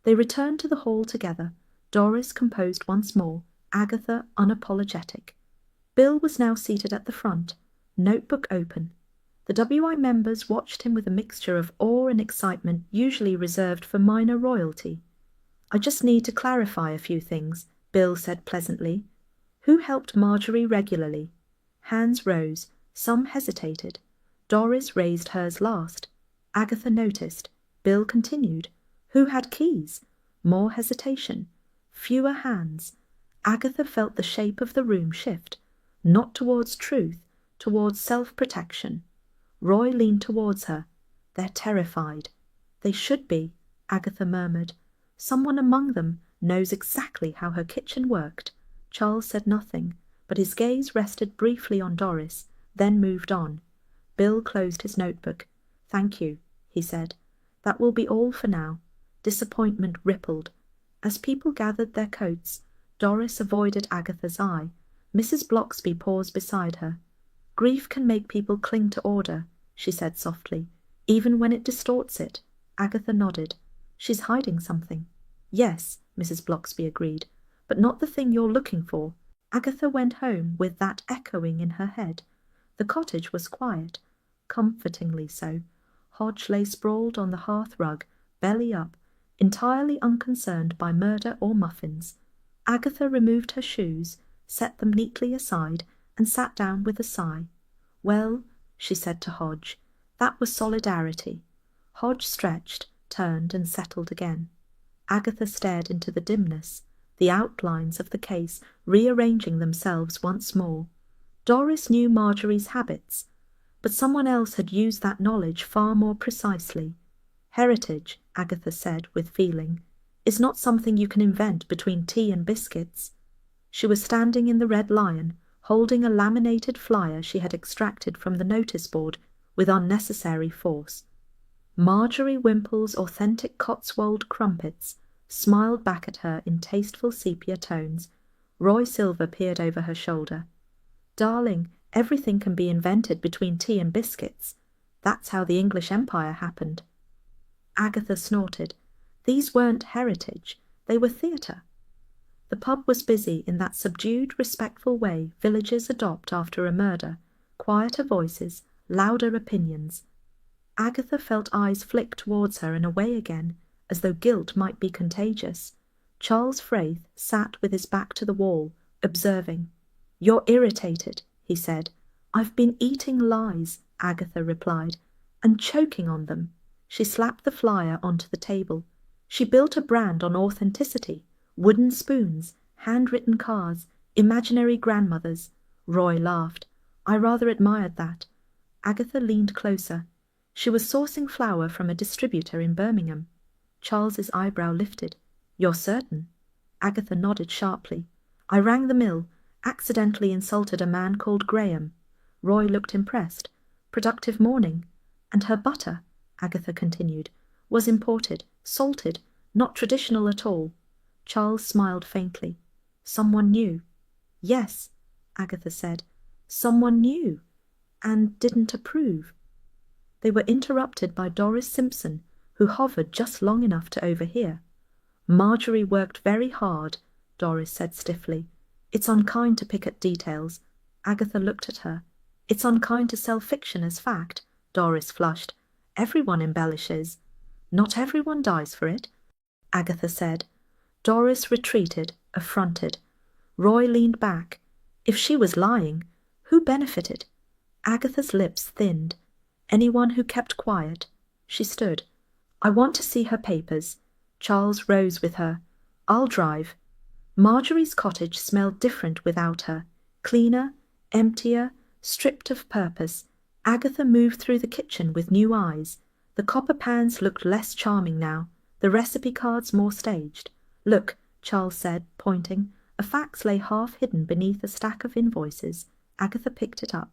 They returned to the hall together, Doris composed once more, Agatha unapologetic. Bill was now seated at the front, notebook open. The WI members watched him with a mixture of awe and excitement usually reserved for minor royalty. "I just need to clarify a few things," Bill said pleasantly. "Who helped Marjorie regularly?" Hands rose, some hesitated. Doris raised hers last. Agatha noticed. Bill continued. "Who had keys?" More hesitation. Fewer hands. Agatha felt the shape of the room shift, not towards truth, towards self-protection. Roy leaned towards her. "They're terrified." "They should be," Agatha murmured. "Someone among them knows exactly how her kitchen worked." Charles said nothing, but his gaze rested briefly on Doris, then moved on. Bill closed his notebook. "Thank you," he said. "That will be all for now." Disappointment rippled. As people gathered their coats, Doris avoided Agatha's eye. Mrs. Blocksby paused beside her. "Grief can make people cling to order," she said softly, "even when it distorts it." Agatha nodded. "She's hiding something." "Yes," Mrs. Blocksby agreed, "but not the thing you're looking for." Agatha went home with that echoing in her head. The cottage was quiet, comfortingly so. Hodge lay sprawled on the hearth-rug, belly up, entirely unconcerned by murder or muffins. Agatha removed her shoes, set them neatly aside, and sat down with a sigh. "Well," she said to Hodge, "that was solidarity." Hodge stretched, turned, and settled again. Agatha stared into the dimness, the outlines of the case rearranging themselves once more. Doris knew Marjorie's habits, but someone else had used that knowledge far more precisely. Heritage, Agatha said with feeling, is not something you can invent between tea and biscuits. She was standing in the Red Lion, holding a laminated flyer she had extracted from the notice board with unnecessary force. Marjorie Wimple's authentic Cotswold crumpets smiled back at her in tasteful sepia tones. Roy Silver peered over her shoulder. "Darling, everything can be invented between tea and biscuits. That's how the English Empire happened." Agatha snorted. These weren't heritage, they were theatre. The pub was busy in that subdued, respectful way villagers adopt after a murder, quieter voices, louder opinions. Agatha felt eyes flick towards her and away again, as though guilt might be contagious. Charles Fraith sat with his back to the wall, observing. "You're irritated," he said. "I've been eating lies," Agatha replied, "and choking on them." She slapped the flyer onto the table. She built a brand on authenticity, wooden spoons, handwritten cards, imaginary grandmothers. Roy laughed. "I rather admired that." Agatha leaned closer. She was sourcing flour from a distributor in Birmingham. Charles's eyebrow lifted. "You're certain?" Agatha nodded sharply. I rang the mill, accidentally insulted a man called Graham. Roy looked impressed. Productive morning. And her butter, Agatha continued, was imported, salted, not traditional at all. Charles smiled faintly. Someone knew. Yes, Agatha said. Someone knew, and didn't approve. They were interrupted by Doris Simpson, who hovered just long enough to overhear. Marjorie worked very hard, Doris said stiffly. It's unkind to pick at details. Agatha looked at her. It's unkind to sell fiction as fact, Doris flushed. Everyone embellishes. Not everyone dies for it, Agatha said. Doris retreated, affronted. Roy leaned back. If she was lying, who benefited? Agatha's lips thinned. Anyone who kept quiet. She stood. I want to see her papers. Charles rose with her. I'll drive. Marjorie's cottage smelled different without her. Cleaner, emptier, stripped of purpose. Agatha moved through the kitchen with new eyes. The copper pans looked less charming now, the recipe cards more staged. Look, Charles said, pointing. A fax lay half hidden beneath a stack of invoices. Agatha picked it up.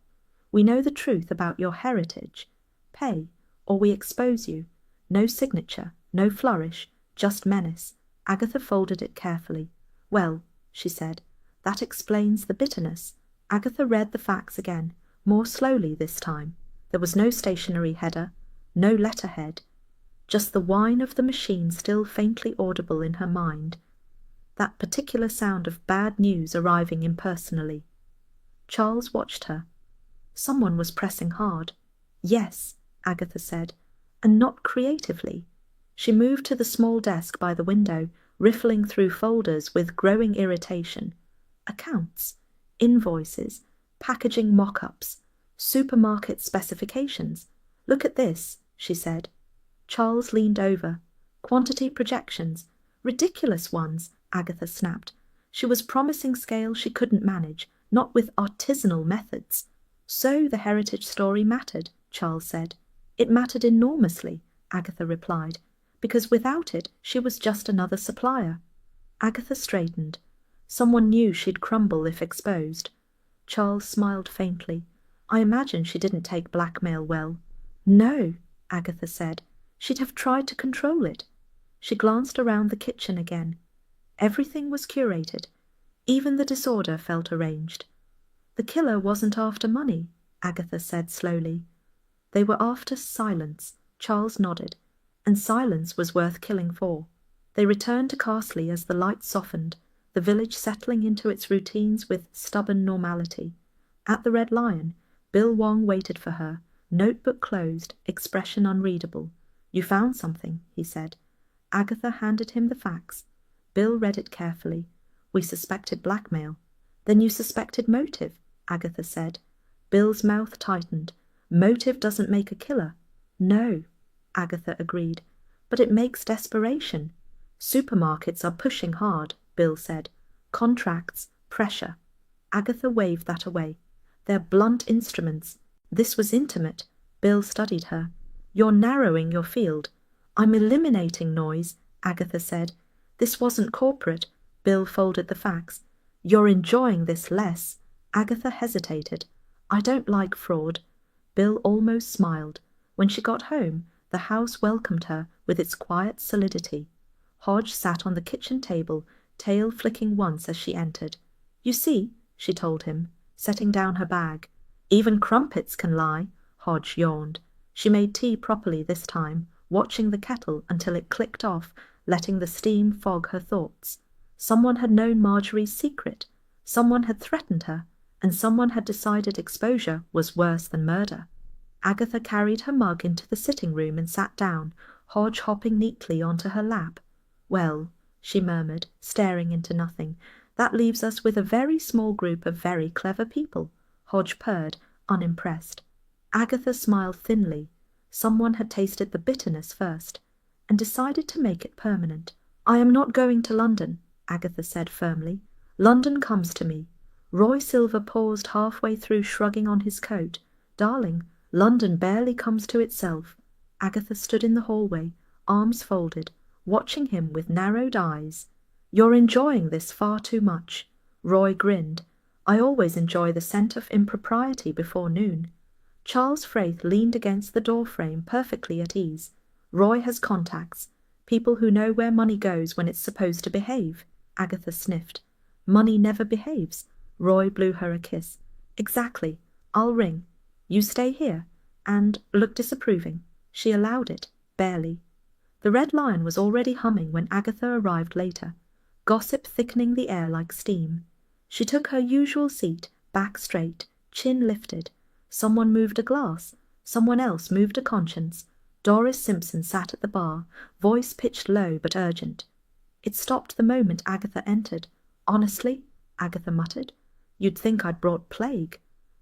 We know the truth about your heritage. Pay, or we expose you. No signature, no flourish, just menace. Agatha folded it carefully. Well, she said, that explains the bitterness. Agatha read the fax again, more slowly this time. There was no stationary header, no letterhead, just the whine of the machine still faintly audible in her mind. That particular sound of bad news arriving impersonally. Charles watched her. Someone was pressing hard. Yes, Agatha said, and not creatively. She moved to the small desk by the window, riffling through folders with growing irritation. Accounts, invoices, packaging mock-ups, supermarket specifications. Look at this, she said. Charles leaned over. Quantity projections. Ridiculous ones, Agatha snapped. She was promising scale she couldn't manage, not with artisanal methods. So the heritage story mattered, Charles said. It mattered enormously, Agatha replied, because without it she was just another supplier. Agatha straightened. Someone knew she'd crumble if exposed. Charles smiled faintly. I imagine she didn't take blackmail well. No, Agatha said. She'd have tried to control it. She glanced around the kitchen again. Everything was curated. Even the disorder felt arranged. The killer wasn't after money, Agatha said slowly. They were after silence, Charles nodded, and silence was worth killing for. They returned to Carsley as the light softened, the village settling into its routines with stubborn normality. At the Red Lion, Bill Wong waited for her, notebook closed, expression unreadable. You found something, he said. Agatha handed him the fax. Bill read it carefully. We suspected blackmail. Then you suspected motive, Agatha said. Bill's mouth tightened. Motive doesn't make a killer. No, Agatha agreed. But it makes desperation. Supermarkets are pushing hard, Bill said. Contracts, pressure. Agatha waved that away. They're blunt instruments. This was intimate. Bill studied her. You're narrowing your field. I'm eliminating noise, Agatha said. This wasn't corporate. Bill folded the fax. You're enjoying this less. Agatha hesitated. I don't like fraud. Bill almost smiled. When she got home, the house welcomed her with its quiet solidity. Hodge sat on the kitchen table, tail flicking once as she entered. You see, she told him, setting down her bag. Even crumpets can lie, Hodge yawned. She made tea properly this time, watching the kettle until it clicked off, letting the steam fog her thoughts. Someone had known Marjorie's secret. Someone had threatened her, and someone had decided exposure was worse than murder. Agatha carried her mug into the sitting room and sat down, Hodge hopping neatly onto her lap. Well, she murmured, staring into nothing, that leaves us with a very small group of very clever people. Hodge purred, unimpressed. Agatha smiled thinly. Someone had tasted the bitterness first, and decided to make it permanent. I am not going to London, Agatha said firmly. London comes to me. Roy Silver paused halfway through shrugging on his coat. Darling, London barely comes to itself. Agatha stood in the hallway, arms folded, watching him with narrowed eyes. You're enjoying this far too much. Roy grinned. I always enjoy the scent of impropriety before noon. Charles Frayth leaned against the door frame perfectly at ease. Roy has contacts, people who know where money goes when it's supposed to behave. Agatha sniffed. Money never behaves. Roy blew her a kiss. Exactly. I'll ring. You stay here. And look disapproving. She allowed it, barely. The Red Lion was already humming when Agatha arrived later, gossip thickening the air like steam. She took her usual seat, back straight, chin lifted. Someone moved a glass. Someone else moved a conscience. Doris Simpson sat at the bar, voice pitched low but urgent. It stopped the moment Agatha entered. Honestly, Agatha muttered, you'd think I'd brought plague.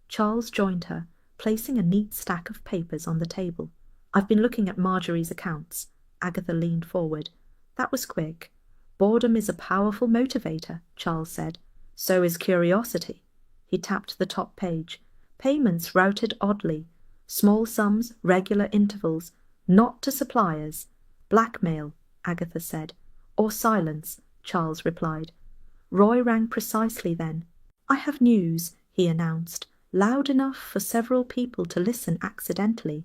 Charles joined her, placing a neat stack of papers on the table. I've been looking at Marjorie's accounts. Agatha leaned forward. That was quick. Boredom is a powerful motivator, Charles said. So is curiosity. He tapped the top page. Payments routed oddly. Small sums, regular intervals. Not to suppliers. Blackmail, Agatha said. Or silence, Charles replied. Roy rang precisely then. I have news, he announced, loud enough for several people to listen accidentally.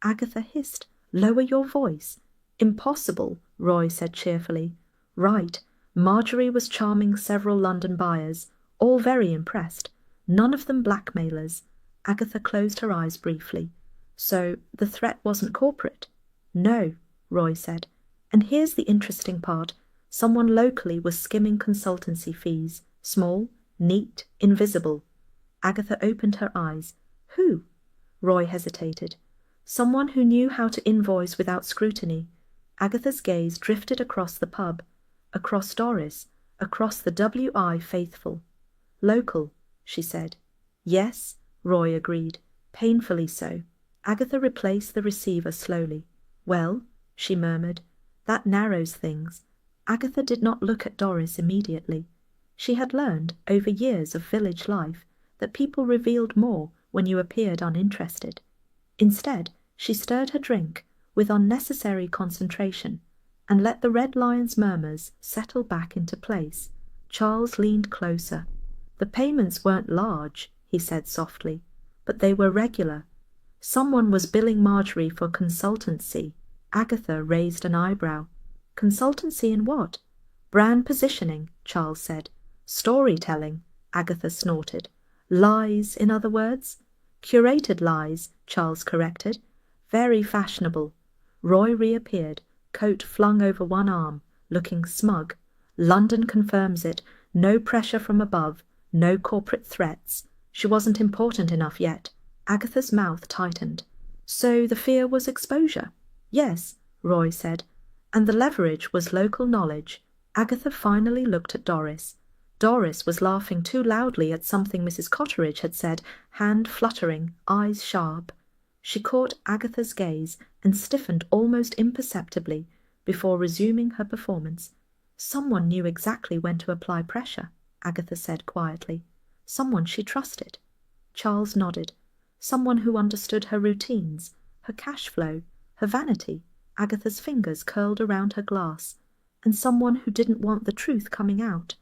Agatha hissed. Lower your voice. Impossible, Roy said cheerfully. Right. Marjorie was charming several London buyers, all very impressed. None of them blackmailers. Agatha closed her eyes briefly. So the threat wasn't corporate? No, Roy said. And here's the interesting part. Someone locally was skimming consultancy fees. Small, neat, invisible. Agatha opened her eyes. Who? Roy hesitated. Someone who knew how to invoice without scrutiny. Agatha's gaze drifted across the pub, across Doris, across the W.I. faithful. Local, she said. Yes, Roy agreed, painfully so. Agatha replaced the receiver slowly. Well, she murmured, that narrows things. Agatha did not look at Doris immediately. She had learned, over years of village life, that people revealed more when you appeared uninterested. Instead, she stirred her drink with unnecessary concentration and let the Red Lion's murmurs settle back into place. Charles leaned closer. The payments weren't large, he said softly, but they were regular. Someone was billing Marjorie for consultancy. Agatha raised an eyebrow. Consultancy in what? Brand positioning, Charles said. Storytelling, Agatha snorted. Lies, in other words? Curated lies, Charles corrected. Very fashionable. Roy reappeared, coat flung over one arm, looking smug. London confirms it. No pressure from above. No corporate threats. She wasn't important enough yet. Agatha's mouth tightened. So the fear was exposure? Yes, Roy said. And the leverage was local knowledge. Agatha finally looked at Doris. Doris was laughing too loudly at something Mrs. Cotteridge had said, hand fluttering, eyes sharp. She caught Agatha's gaze and stiffened almost imperceptibly before resuming her performance. Someone knew exactly when to apply pressure, Agatha said quietly. Someone she trusted. Charles nodded. Someone who understood her routines, her cash flow, her vanity. Agatha's fingers curled around her glass. And someone who didn't want the truth coming out.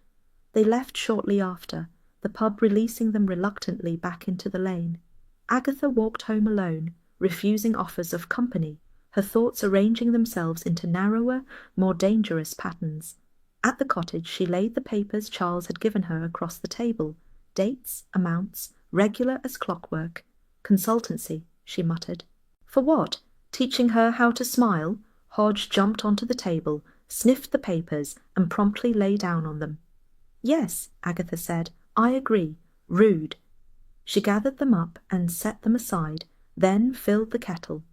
They left shortly after, the pub releasing them reluctantly back into the lane. Agatha walked home alone, refusing offers of company, her thoughts arranging themselves into narrower, more dangerous patterns. At the cottage she laid the papers Charles had given her across the table, dates, amounts, regular as clockwork. Consultancy, she muttered. For what? Teaching her how to smile? Hodge jumped onto the table, sniffed the papers, and promptly lay down on them. Yes, Agatha said, I agree. Rude. She gathered them up and set them aside, then filled the kettle.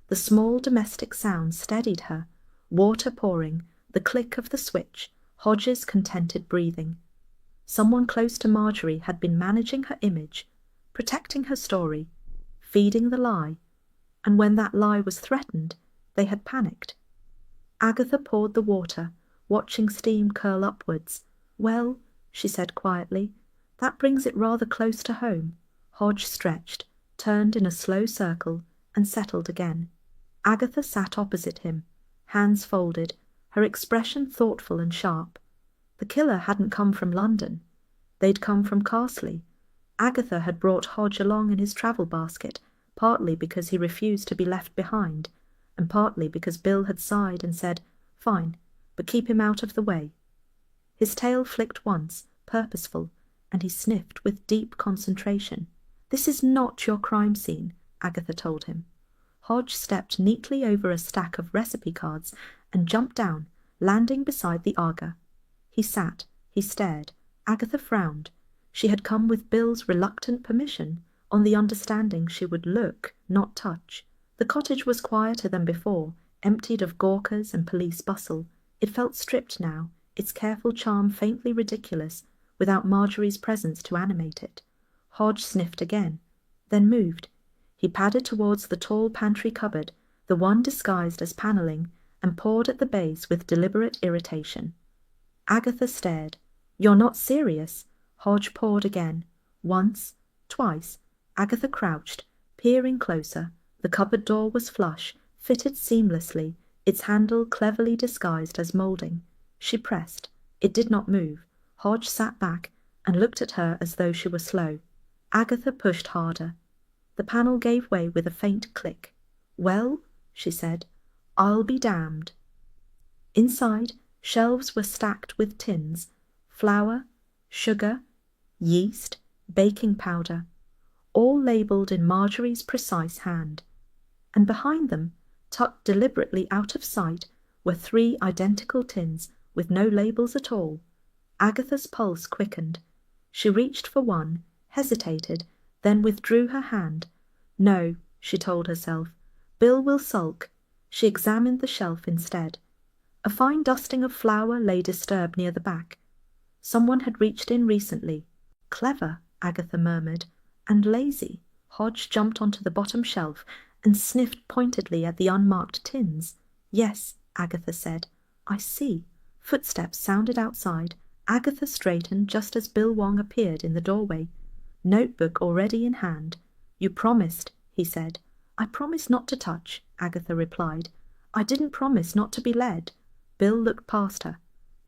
The small domestic sound steadied her, water pouring, the click of the switch, Hodge's contented breathing. Someone close to Marjorie had been managing her image, protecting her story, feeding the lie, and when that lie was threatened, they had panicked. Agatha poured the water, watching steam curl upwards. Well, she said quietly, that brings it rather close to home. Hodge stretched, turned in a slow circle, and settled again. Agatha sat opposite him, hands folded, her expression thoughtful and sharp. The killer hadn't come from London. They'd come from Carsley. Agatha had brought Hodge along in his travel basket, partly because he refused to be left behind, and partly because Bill had sighed and said, "Fine, but keep him out of the way." His tail flicked once, purposeful, and he sniffed with deep concentration. "This is not your crime scene," Agatha told him. Hodge stepped neatly over a stack of recipe cards and jumped down, landing beside the Aga. He sat, he stared. Agatha frowned. She had come with Bill's reluctant permission, on the understanding she would look, not touch. The cottage was quieter than before, emptied of gawkers and police bustle. It felt stripped now, its careful charm faintly ridiculous, without Marjorie's presence to animate it. Hodge sniffed again, then moved. He padded towards the tall pantry cupboard, the one disguised as panelling, and pawed at the base with deliberate irritation. Agatha stared. "You're not serious?" Hodge pawed again. Once, twice. Agatha crouched, peering closer. The cupboard door was flush, fitted seamlessly, its handle cleverly disguised as moulding. She pressed. It did not move. Hodge sat back and looked at her as though she were slow. Agatha pushed harder. The panel gave way with a faint click. "Well," she said, "I'll be damned." Inside, shelves were stacked with tins, flour, sugar, yeast, baking powder, all labelled in Marjorie's precise hand. And behind them, tucked deliberately out of sight, were 3 identical tins with no labels at all. Agatha's pulse quickened. She reached for one, hesitated, then withdrew her hand. "No," she told herself, "Bill will sulk." She examined the shelf instead. A fine dusting of flour lay disturbed near the back. Someone had reached in recently. "Clever," Agatha murmured, "and lazy." Hodge jumped onto the bottom shelf and sniffed pointedly at the unmarked tins. "Yes," Agatha said, "I see." Footsteps sounded outside. Agatha straightened just as Bill Wong appeared in the doorway, notebook already in hand. "You promised," he said. "I promised not to touch," Agatha replied. "I didn't promise not to be led." Bill looked past her,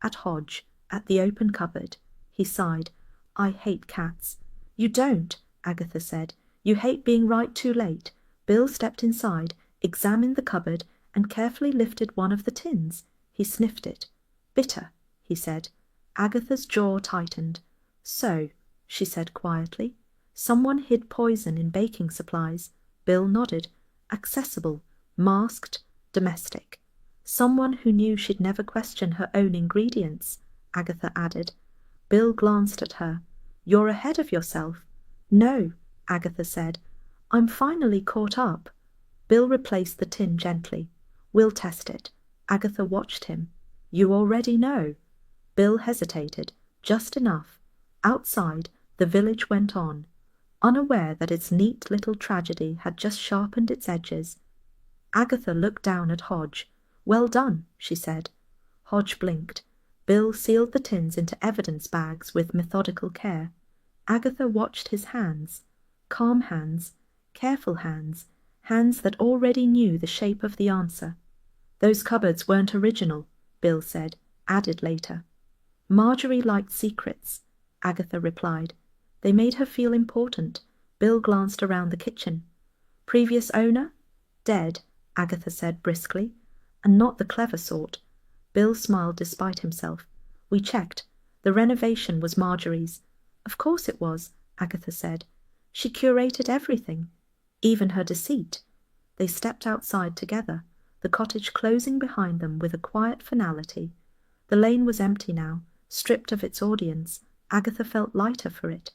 at Hodge, at the open cupboard. He sighed. "I hate cats." "You don't," Agatha said. "You hate being right too late." Bill stepped inside, examined the cupboard, and carefully lifted one of the tins. He sniffed it. "Bitter," he said. Agatha's jaw tightened. "So," she said quietly, "someone hid poison in baking supplies." Bill nodded. "Accessible, masked, domestic. Someone who knew she'd never question her own ingredients," Agatha added. Bill glanced at her. "You're ahead of yourself." "No," Agatha said. "I'm finally caught up." Bill replaced the tin gently. "We'll test it." Agatha watched him. "You already know." Bill hesitated, just enough. Outside, the village went on, unaware that its neat little tragedy had just sharpened its edges. Agatha looked down at Hodge. "Well done," she said. Hodge blinked. Bill sealed the tins into evidence bags with methodical care. Agatha watched his hands. Calm hands, careful hands, hands that already knew the shape of the answer. "Those cupboards weren't original," Bill said, added later. "Marjorie liked secrets," Agatha replied. "They made her feel important." Bill glanced around the kitchen. "Previous owner?" "Dead," Agatha said briskly, "and not the clever sort." Bill smiled despite himself. "We checked. The renovation was Marjorie's." "Of course it was," Agatha said. "She curated everything, even her deceit." They stepped outside together, the cottage closing behind them with a quiet finality. The lane was empty now, stripped of its audience. Agatha felt lighter for it.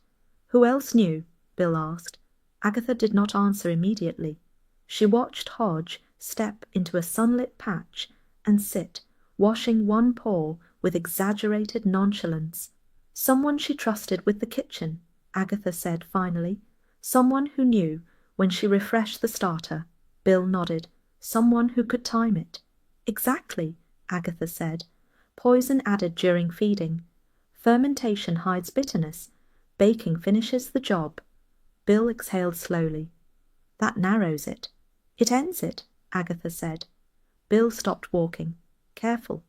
"Who else knew?" Bill asked. Agatha did not answer immediately. She watched Hodge step into a sunlit patch and sit, washing one paw with exaggerated nonchalance. "Someone she trusted with the kitchen," Agatha said finally. "Someone who knew when she refreshed the starter." Bill nodded. "Someone who could time it." "Exactly," Agatha said. "Poison added during feeding. Fermentation hides bitterness. Baking finishes the job." Bill exhaled slowly. "That narrows it." "It ends it," Agatha said. Bill stopped walking. "Careful."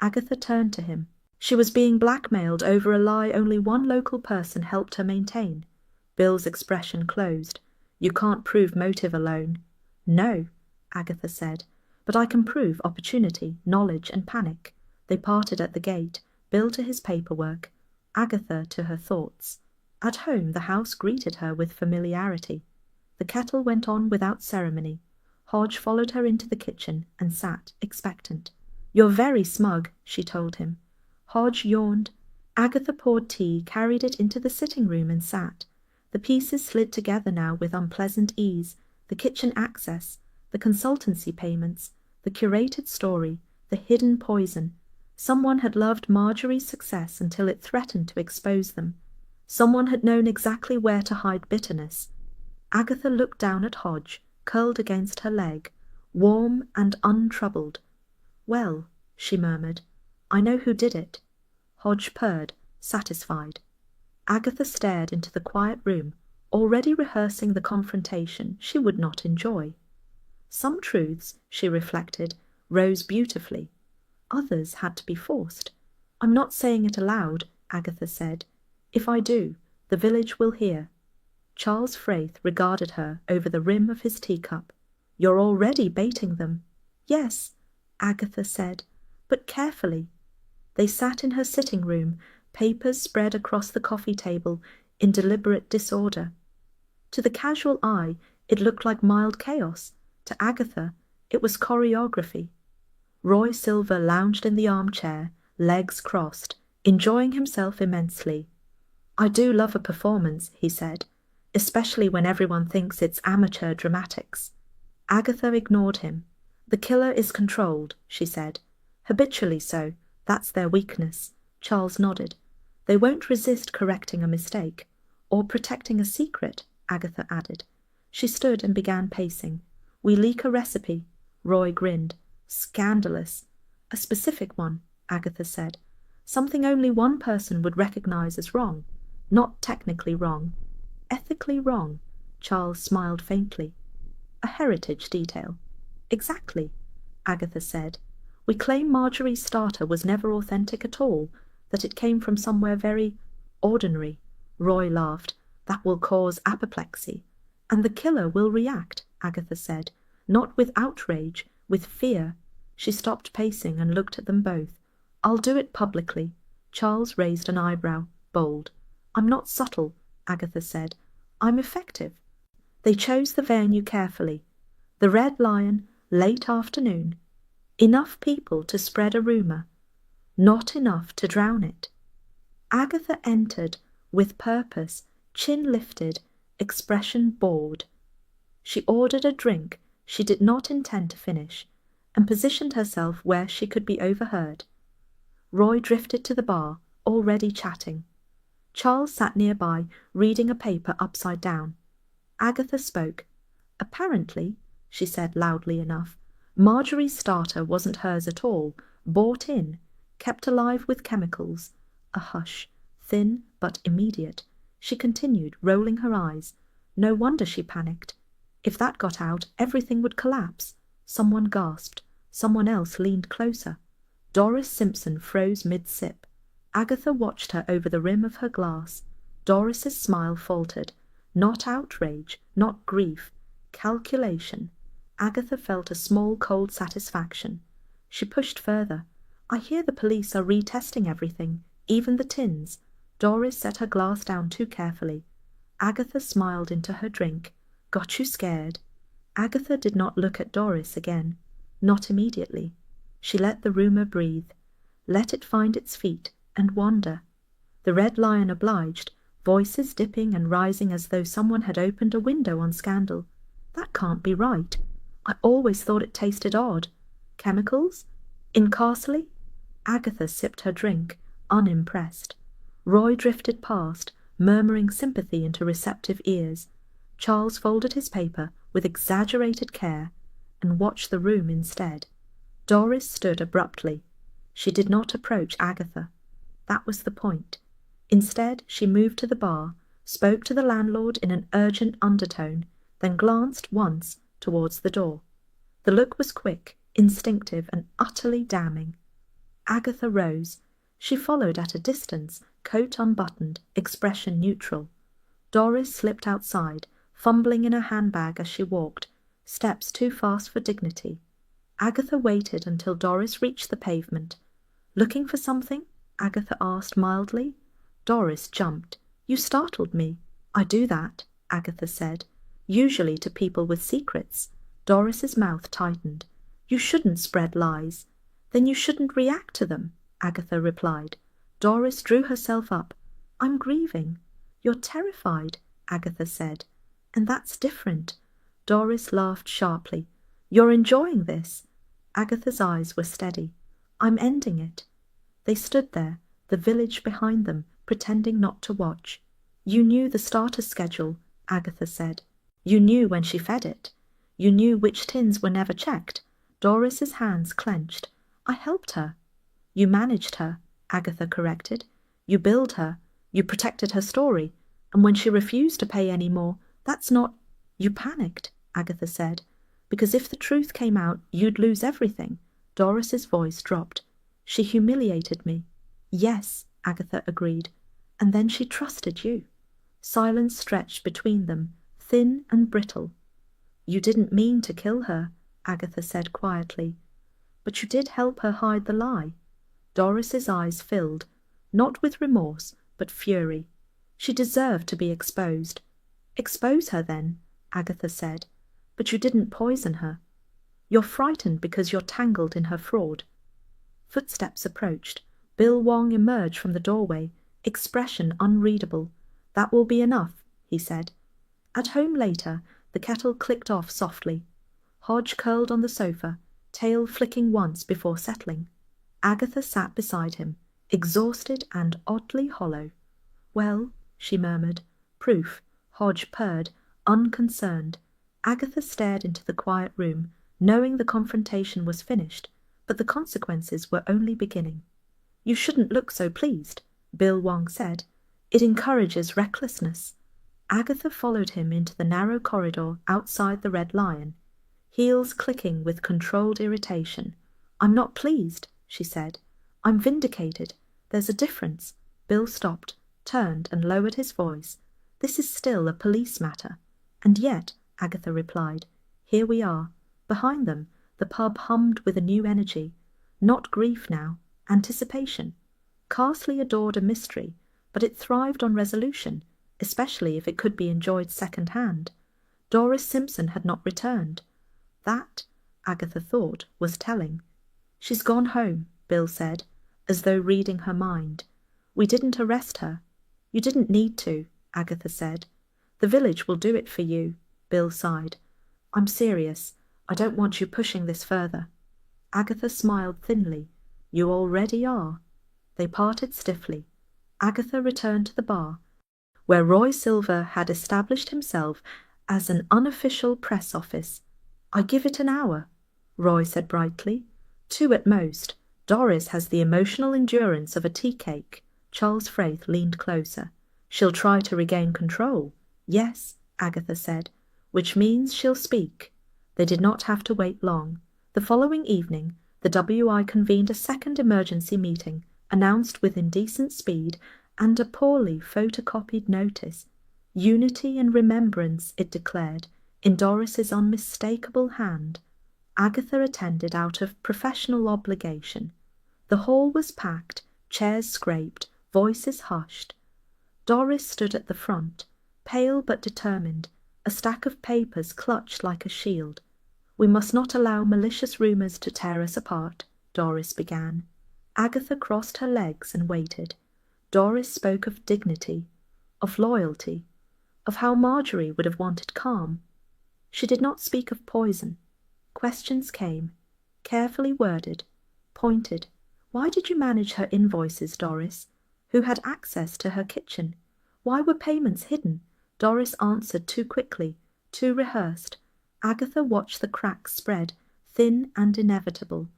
Agatha turned to him. She was being blackmailed over a lie only one local person helped her maintain. Bill's expression closed. You can't prove motive alone. No, Agatha said, but I can prove opportunity, knowledge, and panic. They parted at the gate, Bill to his paperwork, Agatha to her thoughts. At home the house greeted her with familiarity. The kettle went on without ceremony. Hodge followed her into the kitchen and sat expectant. You're very smug, she told him. Hodge yawned. Agatha poured tea, carried it into the sitting room and sat. The pieces slid together now with unpleasant ease, the kitchen access, the consultancy payments, the curated story, the hidden poison. Someone had loved Marjorie's success until it threatened to expose them. Someone had known exactly where to hide bitterness. Agatha looked down at Hodge, curled against her leg, warm and untroubled. Well, she murmured, I know who did it. Hodge purred, satisfied. Agatha stared into the quiet room, already rehearsing the confrontation she would not enjoy. Some truths, she reflected, rose beautifully. Others had to be forced. I'm not saying it aloud, Agatha said. If I do, the village will hear. Charles Frayth regarded her over the rim of his teacup. You're already baiting them. Yes, Agatha said, but carefully. They sat in her sitting room, papers spread across the coffee table in deliberate disorder. To the casual eye, it looked like mild chaos. To Agatha, it was choreography. Roy Silver lounged in the armchair, legs crossed, enjoying himself immensely. I do love a performance, he said, especially when everyone thinks it's amateur dramatics. Agatha ignored him. The killer is controlled, she said. Habitually so. That's their weakness. Charles nodded. They won't resist correcting a mistake. Or protecting a secret, Agatha added. She stood and began pacing. We leak a recipe. Roy grinned. Scandalous. A specific one, Agatha said. Something only one person would recognize as wrong. Not technically wrong. Ethically wrong. Charles smiled faintly. A heritage detail. Exactly, Agatha said. We claim Marjorie's starter was never authentic at all, that it came from somewhere very ordinary. Roy laughed. That will cause apoplexy. And the killer will react, Agatha said, not with outrage, with fear. She stopped pacing and looked at them both. I'll do it publicly. Charles raised an eyebrow, bold. I'm not subtle, Agatha said. I'm effective. They chose the venue carefully. The Red Lion, late afternoon. Enough people to spread a rumour. Not enough to drown it. Agatha entered, with purpose, chin lifted, expression bored. She ordered a drink she did not intend to finish, and positioned herself where she could be overheard. Roy drifted to the bar, already chatting. Charles sat nearby, reading a paper upside down. Agatha spoke. Apparently, she said loudly enough, Marjorie's starter wasn't hers at all, bought in, kept alive with chemicals. A hush, thin but immediate. She continued, rolling her eyes. No wonder she panicked. If that got out, everything would collapse. Someone gasped. Someone else leaned closer. Doris Simpson froze mid-sip. Agatha watched her over the rim of her glass. Doris's smile faltered. Not outrage, not grief. Calculation. Agatha felt a small cold satisfaction. She pushed further. I hear the police are retesting everything, even the tins. Doris set her glass down too carefully. Agatha smiled into her drink. Got you scared? Agatha did not look at Doris again. Not immediately. She let the rumour breathe. Let it find its feet and wander. The Red Lion obliged, voices dipping and rising as though someone had opened a window on scandal. That can't be right. I always thought it tasted odd. Chemicals? In Carsley? Agatha sipped her drink, unimpressed. Roy drifted past, murmuring sympathy into receptive ears. Charles folded his paper with exaggerated care and watched the room instead. Doris stood abruptly. She did not approach Agatha. That was the point. Instead, she moved to the bar, spoke to the landlord in an urgent undertone, then glanced once towards the door. The look was quick, instinctive, and utterly damning. Agatha rose. She followed at a distance, coat unbuttoned, expression neutral. Doris slipped outside, fumbling in her handbag as she walked, steps too fast for dignity. Agatha waited until Doris reached the pavement. "Looking for something?" Agatha asked mildly. Doris jumped. "You startled me." "I do that," Agatha said, "usually to people with secrets." Doris's mouth tightened. "You shouldn't spread lies." "Then you shouldn't react to them," Agatha replied. Doris drew herself up. "I'm grieving." "You're terrified," Agatha said. "And that's different." Doris laughed sharply. "You're enjoying this." Agatha's eyes were steady. "I'm ending it." They stood there, the village behind them, pretending not to watch. "You knew the starter schedule," Agatha said. "You knew when she fed it. You knew which tins were never checked." Doris's hands clenched. "I helped her." "You managed her," Agatha corrected. "You billed her. You protected her story. And when she refused to pay any more, that's not—" "You panicked," Agatha said, "because if the truth came out, you'd lose everything." Doris's voice dropped. "She humiliated me." "Yes," Agatha agreed. "And then she trusted you." Silence stretched between them, thin and brittle. "You didn't mean to kill her," Agatha said quietly. "But you did help her hide the lie." Doris's eyes filled, not with remorse, but fury. She deserved to be exposed. "Expose her, then," Agatha said. "But you didn't poison her. You're frightened because you're tangled in her fraud." Footsteps approached. Bill Wong emerged from the doorway, expression unreadable. "That will be enough," he said. At home later, the kettle clicked off softly. Hodge curled on the sofa, tail flicking once before settling. Agatha sat beside him, exhausted and oddly hollow. "Well," she murmured. "Proof," Hodge purred, unconcerned. Agatha stared into the quiet room, knowing the confrontation was finished, but the consequences were only beginning. "You shouldn't look so pleased," Bill Wong said. "It encourages recklessness." Agatha followed him into the narrow corridor outside the Red Lion, heels clicking with controlled irritation. "I'm not pleased," she said. "I'm vindicated. There's a difference." Bill stopped, turned and lowered his voice. "This is still a police matter." "And yet," Agatha replied, "here we are." Behind them, the pub hummed with a new energy. Not grief now, anticipation. Carsley adored a mystery, but it thrived on resolution, especially if it could be enjoyed second-hand. Doris Simpson had not returned. That, Agatha thought, was telling. "She's gone home," Bill said, as though reading her mind. "We didn't arrest her." "You didn't need to," Agatha said. "The village will do it for you," Bill sighed. "I'm serious. I don't want you pushing this further." Agatha smiled thinly. "You already are." They parted stiffly. Agatha returned to the bar, where Roy Silver had established himself as an unofficial press office. "I give it an hour," Roy said brightly. "2 at most. Doris has the emotional endurance of a tea cake." Charles Frayth leaned closer. "She'll try to regain control." "Yes," Agatha said, "which means she'll speak." They did not have to wait long. The following evening, the WI convened a second emergency meeting, announced with indecent speed and a poorly photocopied notice. Unity and remembrance, it declared, in Doris's unmistakable hand. Agatha attended out of professional obligation. The hall was packed, chairs scraped, voices hushed. Doris stood at the front, pale but determined, a stack of papers clutched like a shield. "We must not allow malicious rumours to tear us apart," Doris began. Agatha crossed her legs and waited. Doris spoke of dignity, of loyalty, of how Marjorie would have wanted calm. She did not speak of poison. Questions came, carefully worded, pointed. "Why did you manage her invoices, Doris? Who had access to her kitchen? Why were payments hidden?" Doris answered too quickly, too rehearsed. Agatha watched the cracks spread, thin and inevitable.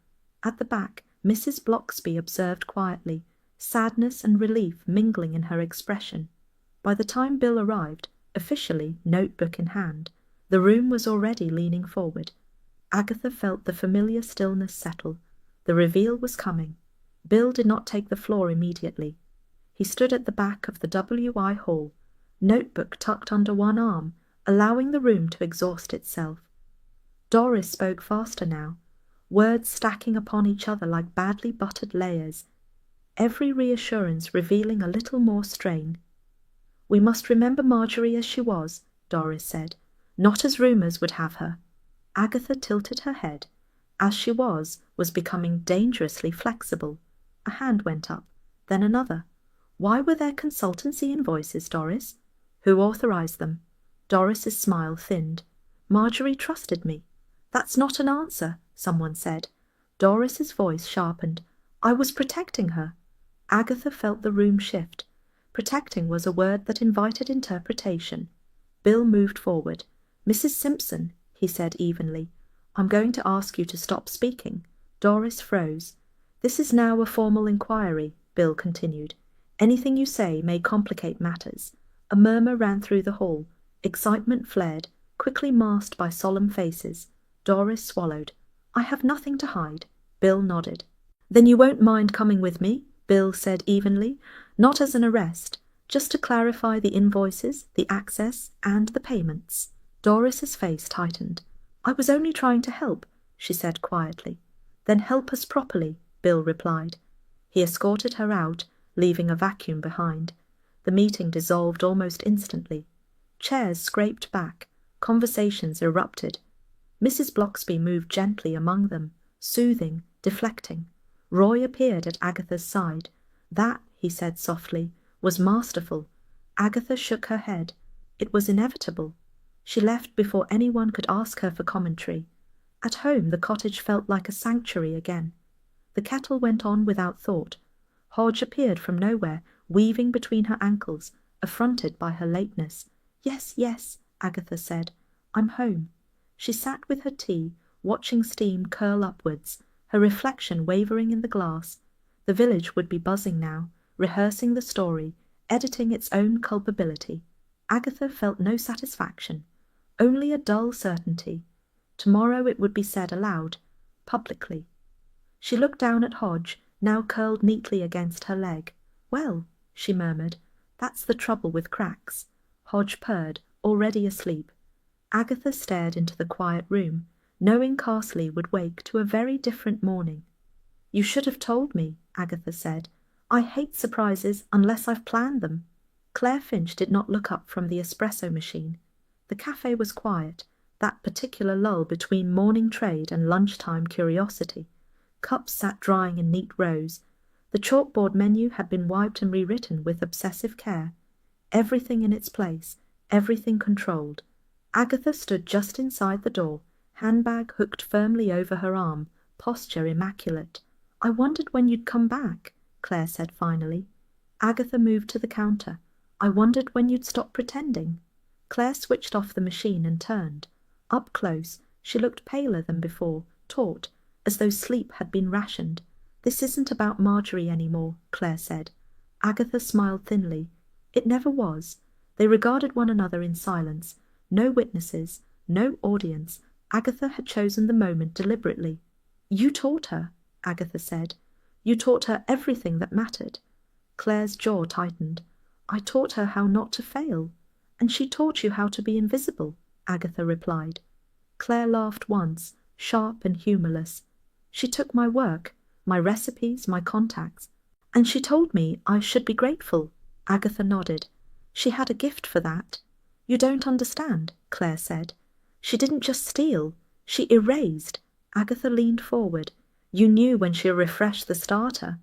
At the back, Mrs. Bloxby observed quietly, sadness and relief mingling in her expression. By the time Bill arrived, officially notebook in hand, the room was already leaning forward. Agatha felt the familiar stillness settle. The reveal was coming. Bill did not take the floor immediately. He stood at the back of the WI hall, notebook tucked under one arm, allowing the room to exhaust itself. Doris spoke faster now, words stacking upon each other like badly buttered layers, every reassurance revealing a little more strain. "We must remember Marjorie as she was," Doris said, "not as rumours would have her." Agatha tilted her head. As she was becoming dangerously flexible. A hand went up, then another. "Why were there consultancy invoices, Doris?" "Who authorized them?" Doris's smile thinned. "Marjorie trusted me." "That's not an answer," someone said. Doris's voice sharpened. "I was protecting her." Agatha felt the room shift. Protecting was a word that invited interpretation. Bill moved forward. "Mrs. Simpson," he said evenly, "I'm going to ask you to stop speaking." Doris froze. "This is now a formal inquiry," Bill continued. "Anything you say may complicate matters." A murmur ran through the hall. Excitement flared, quickly masked by solemn faces. Doris swallowed. "I have nothing to hide." Bill nodded. "Then you won't mind coming with me?" Bill said evenly. "Not as an arrest, just to clarify the invoices, the access, and the payments." Doris's face tightened. "I was only trying to help," she said quietly. "Then help us properly," Bill replied. He escorted her out, leaving a vacuum behind. The meeting dissolved almost instantly. Chairs scraped back. Conversations erupted. Mrs. Blocksby moved gently among them, soothing, deflecting. Roy appeared at Agatha's side. "That," he said softly, "was masterful." Agatha shook her head. It was inevitable. She left before anyone could ask her for commentary. At home the cottage felt like a sanctuary again. The kettle went on without thought. Hodge appeared from nowhere, weaving between her ankles, affronted by her lateness. "Yes, yes," Agatha said. "I'm home." She sat with her tea, watching steam curl upwards, her reflection wavering in the glass. The village would be buzzing now, rehearsing the story, editing its own culpability. Agatha felt no satisfaction, only a dull certainty. Tomorrow it would be said aloud, publicly. She looked down at Hodge, now curled neatly against her leg. "Well," she murmured, "that's the trouble with cracks." Hodge purred, already asleep. Agatha stared into the quiet room, knowing Carsley would wake to a very different morning. "You should have told me," Agatha said. "I hate surprises unless I've planned them." Claire Finch did not look up from the espresso machine. The cafe was quiet, that particular lull between morning trade and lunchtime curiosity. Cups sat drying in neat rows. The chalkboard menu had been wiped and rewritten with obsessive care. Everything in its place, everything controlled. Agatha stood just inside the door, handbag hooked firmly over her arm, posture immaculate. "I wondered when you'd come back," Claire said finally. Agatha moved to the counter. "I wondered when you'd stop pretending." Claire switched off the machine and turned. Up close, she looked paler than before, taut, as though sleep had been rationed. "This isn't about Marjorie any more," Claire said. Agatha smiled thinly. It never was. They regarded one another in silence. No witnesses, no audience. Agatha had chosen the moment deliberately. "You taught her," Agatha said. "You taught her everything that mattered." Claire's jaw tightened. "I taught her how not to fail." "And she taught you how to be invisible," Agatha replied. Claire laughed once, sharp and humourless. "She took my work, my recipes, my contacts, and she told me I should be grateful." Agatha nodded. "She had a gift for that." "You don't understand," Claire said. "She didn't just steal, she erased." Agatha leaned forward. "You knew when she refreshed the starter."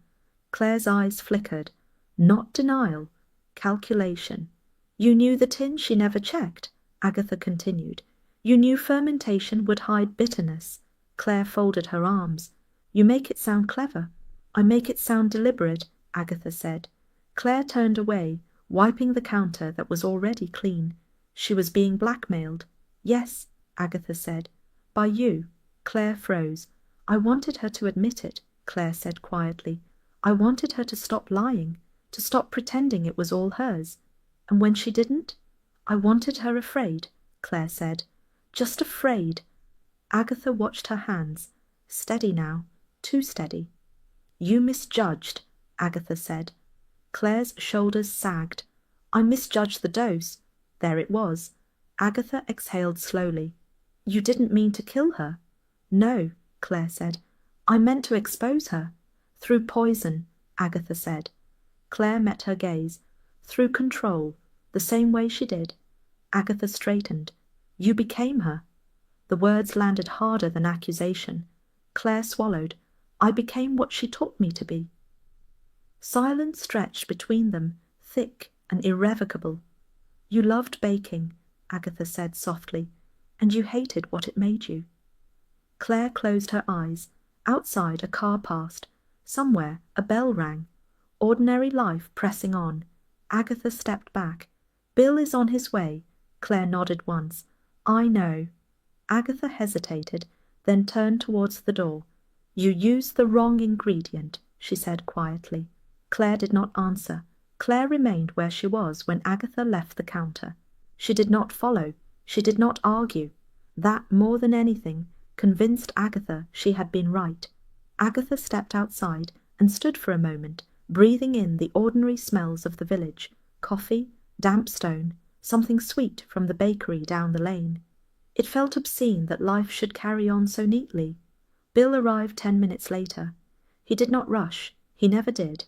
Claire's eyes flickered. Not denial, calculation. "You knew the tin she never checked," Agatha continued. "You knew fermentation would hide bitterness." Claire folded her arms. "You make it sound clever." "I make it sound deliberate," Agatha said. Claire turned away, wiping the counter that was already clean. She was being blackmailed. "Yes," Agatha said. "By you." Claire froze. "I wanted her to admit it," Claire said quietly. "I wanted her to stop lying, to stop pretending it was all hers. And when she didn't? I wanted her afraid," Claire said. "Just afraid." Agatha watched her hands. Steady now, too steady. You misjudged, Agatha said. Claire's shoulders sagged. I misjudged the dose. There it was. Agatha exhaled slowly. You didn't mean to kill her? No, Claire said. I meant to expose her. Through poison, Agatha said. Claire met her gaze. Through control, the same way she did. Agatha straightened. You became her. The words landed harder than accusation. Claire swallowed. I became what she taught me to be. Silence stretched between them, thick and irrevocable. You loved baking, Agatha said softly, and you hated what it made you. Claire closed her eyes. Outside, a car passed. Somewhere, a bell rang. Ordinary life pressing on. Agatha stepped back. Bill is on his way. Claire nodded once. I know. Agatha hesitated, then turned towards the door. You used the wrong ingredient, she said quietly. Claire did not answer. Claire remained where she was when Agatha left the counter. She did not follow. She did not argue. That, more than anything, convinced Agatha she had been right. Agatha stepped outside and stood for a moment, breathing in the ordinary smells of the village, coffee, damp stone, something sweet from the bakery down the lane. It felt obscene that life should carry on so neatly. Bill arrived 10 minutes later. He did not rush. He never did.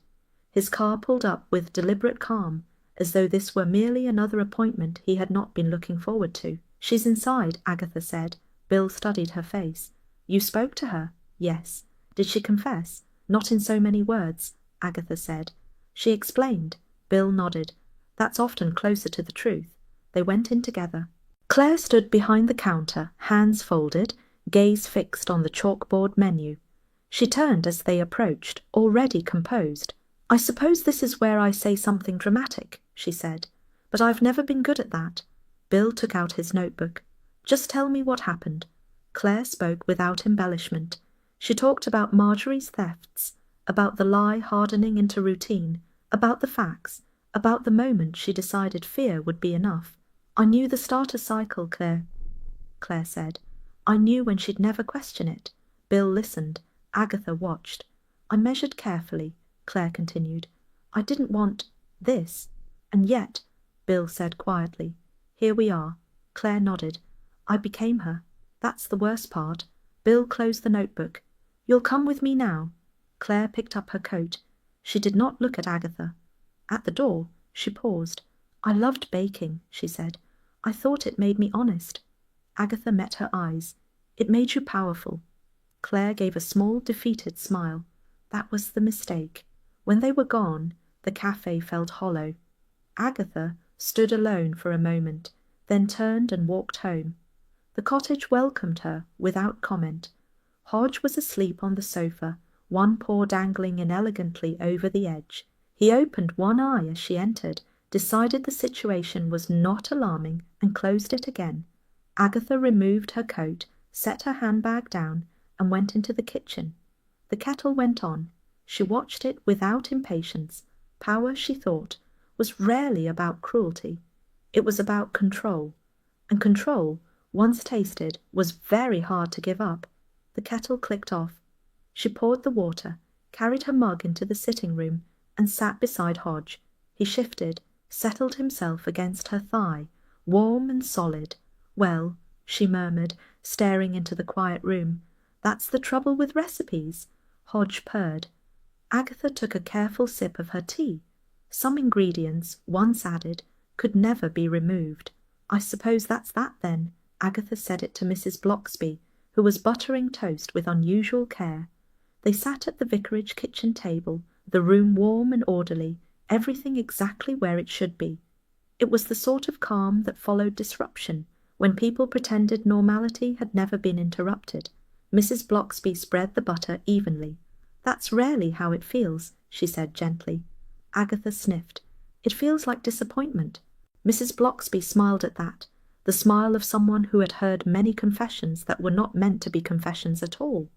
His car pulled up with deliberate calm, as though this were merely another appointment he had not been looking forward to. She's inside, Agatha said. Bill studied her face. You spoke to her? Yes. Did she confess? Not in so many words, Agatha said. She explained. Bill nodded. That's often closer to the truth. They went in together. Claire stood behind the counter, hands folded, gaze fixed on the chalkboard menu. She turned as they approached, already composed. I suppose this is where I say something dramatic, she said, but I've never been good at that. Bill took out his notebook. Just tell me what happened. Claire spoke without embellishment. She talked about Marjorie's thefts, about the lie hardening into routine, about the facts, about the moment she decided fear would be enough. I knew the starter cycle, Claire said. I knew when she'd never question it. Bill listened. Agatha watched. I measured carefully, Claire continued. I didn't want this. And yet, Bill said quietly, here we are. Claire nodded. I became her. That's the worst part. Bill closed the notebook. You'll come with me now. Claire picked up her coat. She did not look at Agatha. At the door, she paused. I loved baking, she said. I thought it made me honest. Agatha met her eyes. It made you powerful. Claire gave a small, defeated smile. That was the mistake. When they were gone, the cafe felt hollow. Agatha stood alone for a moment, then turned and walked home. The cottage welcomed her without comment. Hodge was asleep on the sofa, one paw dangling inelegantly over the edge. He opened one eye as she entered, decided the situation was not alarming, and closed it again. Agatha removed her coat, set her handbag down, and went into the kitchen. The kettle went on. She watched it without impatience. Power, she thought, was rarely about cruelty. It was about control. And control, once tasted, was very hard to give up. The kettle clicked off. She poured the water, carried her mug into the sitting room, and sat beside Hodge. He shifted, settled himself against her thigh, warm and solid. Well, she murmured, staring into the quiet room, that's the trouble with recipes. Hodge purred. Agatha took a careful sip of her tea. Some ingredients, once added, could never be removed. I suppose that's that, then. Agatha said it to Mrs. Bloxby, who was buttering toast with unusual care. They sat at the vicarage kitchen table, the room warm and orderly, everything exactly where it should be. It was the sort of calm that followed disruption, when people pretended normality had never been interrupted. Mrs. Bloxby spread the butter evenly. That's rarely how it feels, she said gently. Agatha sniffed. It feels like disappointment. Mrs. Bloxby smiled at that, the smile of someone who had heard many confessions that were not meant to be confessions at all.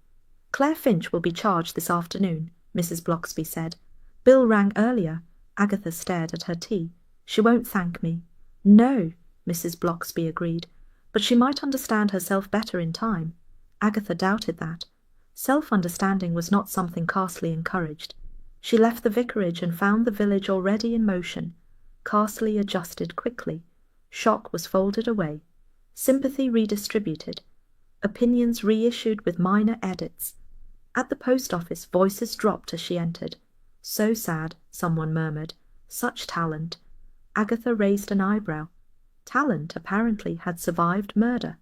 Claire Finch will be charged this afternoon, Mrs. Bloxby said. Bill rang earlier. Agatha stared at her tea. She won't thank me. No, Mrs. Bloxby agreed, but she might understand herself better in time. Agatha doubted that. Self-understanding was not something Carsley encouraged. She left the vicarage and found the village already in motion. Carsley adjusted quickly. Shock was folded away. Sympathy redistributed. Opinions reissued with minor edits. At the post office, voices dropped as she entered. "So sad," someone murmured. "Such talent." Agatha raised an eyebrow. Talent, apparently, had survived murder.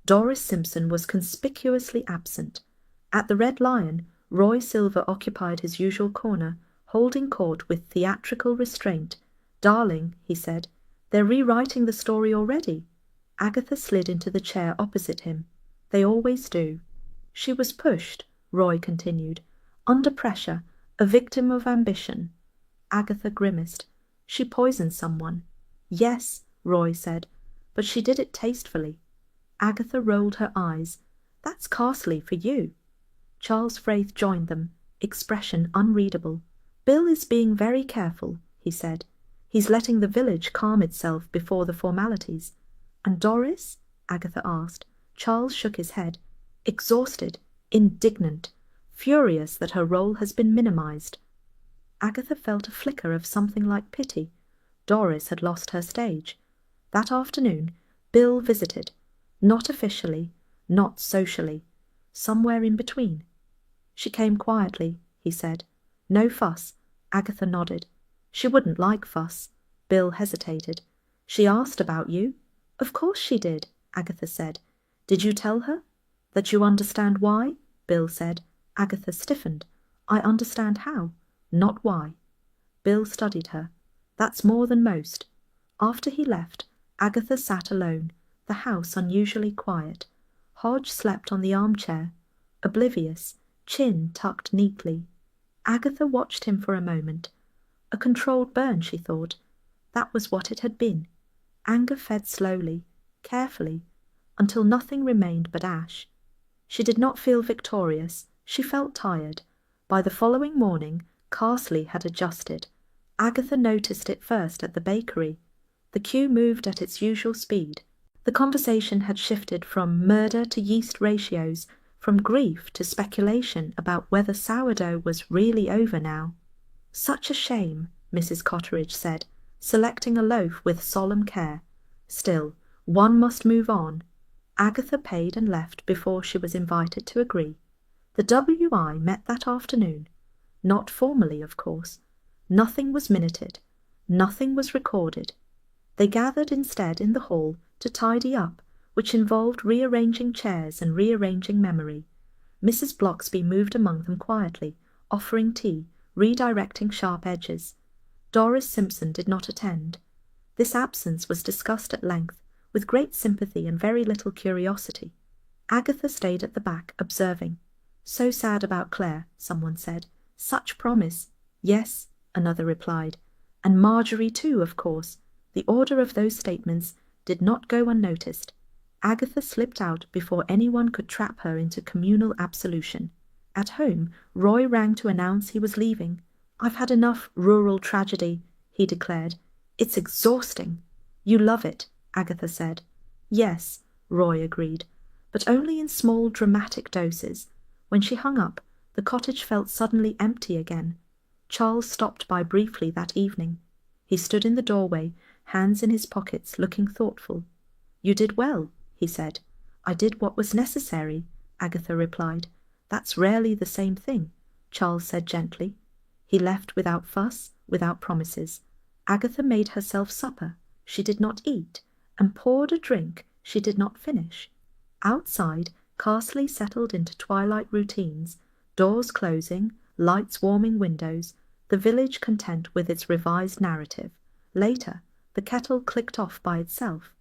Doris Simpson was conspicuously absent. At the Red Lion, Roy Silver occupied his usual corner, holding court with theatrical restraint. "Darling," he said, "they're rewriting the story already." Agatha slid into the chair opposite him. "They always do." She was pushed, Roy continued, under pressure, a victim of ambition. Agatha grimaced. "She poisoned someone." "Yes," Roy said, "but she did it tastefully." Agatha rolled her eyes. "That's Carsley for you." Charles Fraith joined them, expression unreadable. "Bill is being very careful," he said. "He's letting the village calm itself before the formalities." "And Doris?" Agatha asked. Charles shook his head. "Exhausted, indignant, furious that her role has been minimized." Agatha felt a flicker of something like pity. Doris had lost her stage. That afternoon, Bill visited. Not officially, not socially. Somewhere in between. "She came quietly," he said. "No fuss." Agatha nodded. "She wouldn't like fuss." Bill hesitated. "She asked about you." "Of course she did," Agatha said. "Did you tell her?" "That you understand why?" Bill said. Agatha stiffened. "I understand how, not why." Bill studied her. "That's more than most." After he left, Agatha sat alone, the house unusually quiet. Hodge slept on the armchair, oblivious, chin tucked neatly. Agatha watched him for a moment. A controlled burn, she thought. That was what it had been. Anger fed slowly, carefully, until nothing remained but ash. She did not feel victorious. She felt tired. By the following morning, Carsley had adjusted. Agatha noticed it first at the bakery. The queue moved at its usual speed. The conversation had shifted from murder to yeast ratios, from grief to speculation about whether sourdough was really over now. "Such a shame," Mrs. Cotteridge said, selecting a loaf with solemn care. "Still, one must move on." Agatha paid and left before she was invited to agree. The W.I. met that afternoon. Not formally, of course. Nothing was minuted. Nothing was recorded. They gathered instead in the hall to tidy up, which involved rearranging chairs and rearranging memory. Mrs. Blocksby moved among them quietly, offering tea, redirecting sharp edges. Doris Simpson did not attend. This absence was discussed at length, with great sympathy and very little curiosity. Agatha stayed at the back, observing. "So sad about Claire," someone said. "Such promise." "Yes," another replied. "And Marjorie too, of course." The order of those statements did not go unnoticed. Agatha slipped out before anyone could trap her into communal absolution. At home, Roy rang to announce he was leaving. "I've had enough rural tragedy," he declared. "It's exhausting." "You love it," Agatha said. "Yes," Roy agreed, but only in small dramatic doses. When she hung up, the cottage felt suddenly empty again. Charles stopped by briefly that evening. He stood in the doorway, hands in his pockets, looking thoughtful. "You did well," he said. "I did what was necessary," Agatha replied. "That's rarely the same thing," Charles said gently. He left without fuss, without promises. Agatha made herself supper. She did not eat, and poured a drink she did not finish. Outside, Carsley settled into twilight routines, doors closing, lights warming windows, the village content with its revised narrative. Later, the kettle clicked off by itself.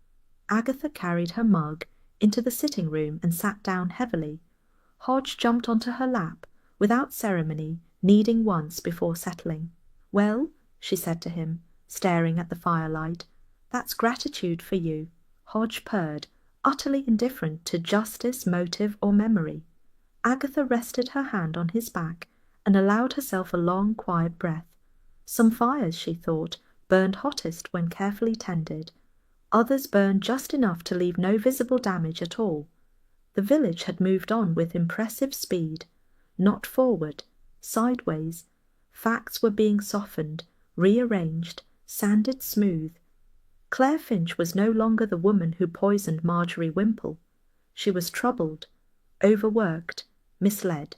Agatha carried her mug into the sitting room and sat down heavily. Hodge jumped onto her lap, without ceremony, kneading once before settling. "Well," she said to him, staring at the firelight, "that's gratitude for you." Hodge purred, utterly indifferent to justice, motive, or memory. Agatha rested her hand on his back and allowed herself a long, quiet breath. Some fires, she thought, burned hottest when carefully tended. Others burned just enough to leave no visible damage at all. The village had moved on with impressive speed, not forward, sideways. Facts were being softened, rearranged, sanded smooth. Claire Finch was no longer the woman who poisoned Marjorie Wimple. She was troubled, overworked, misled.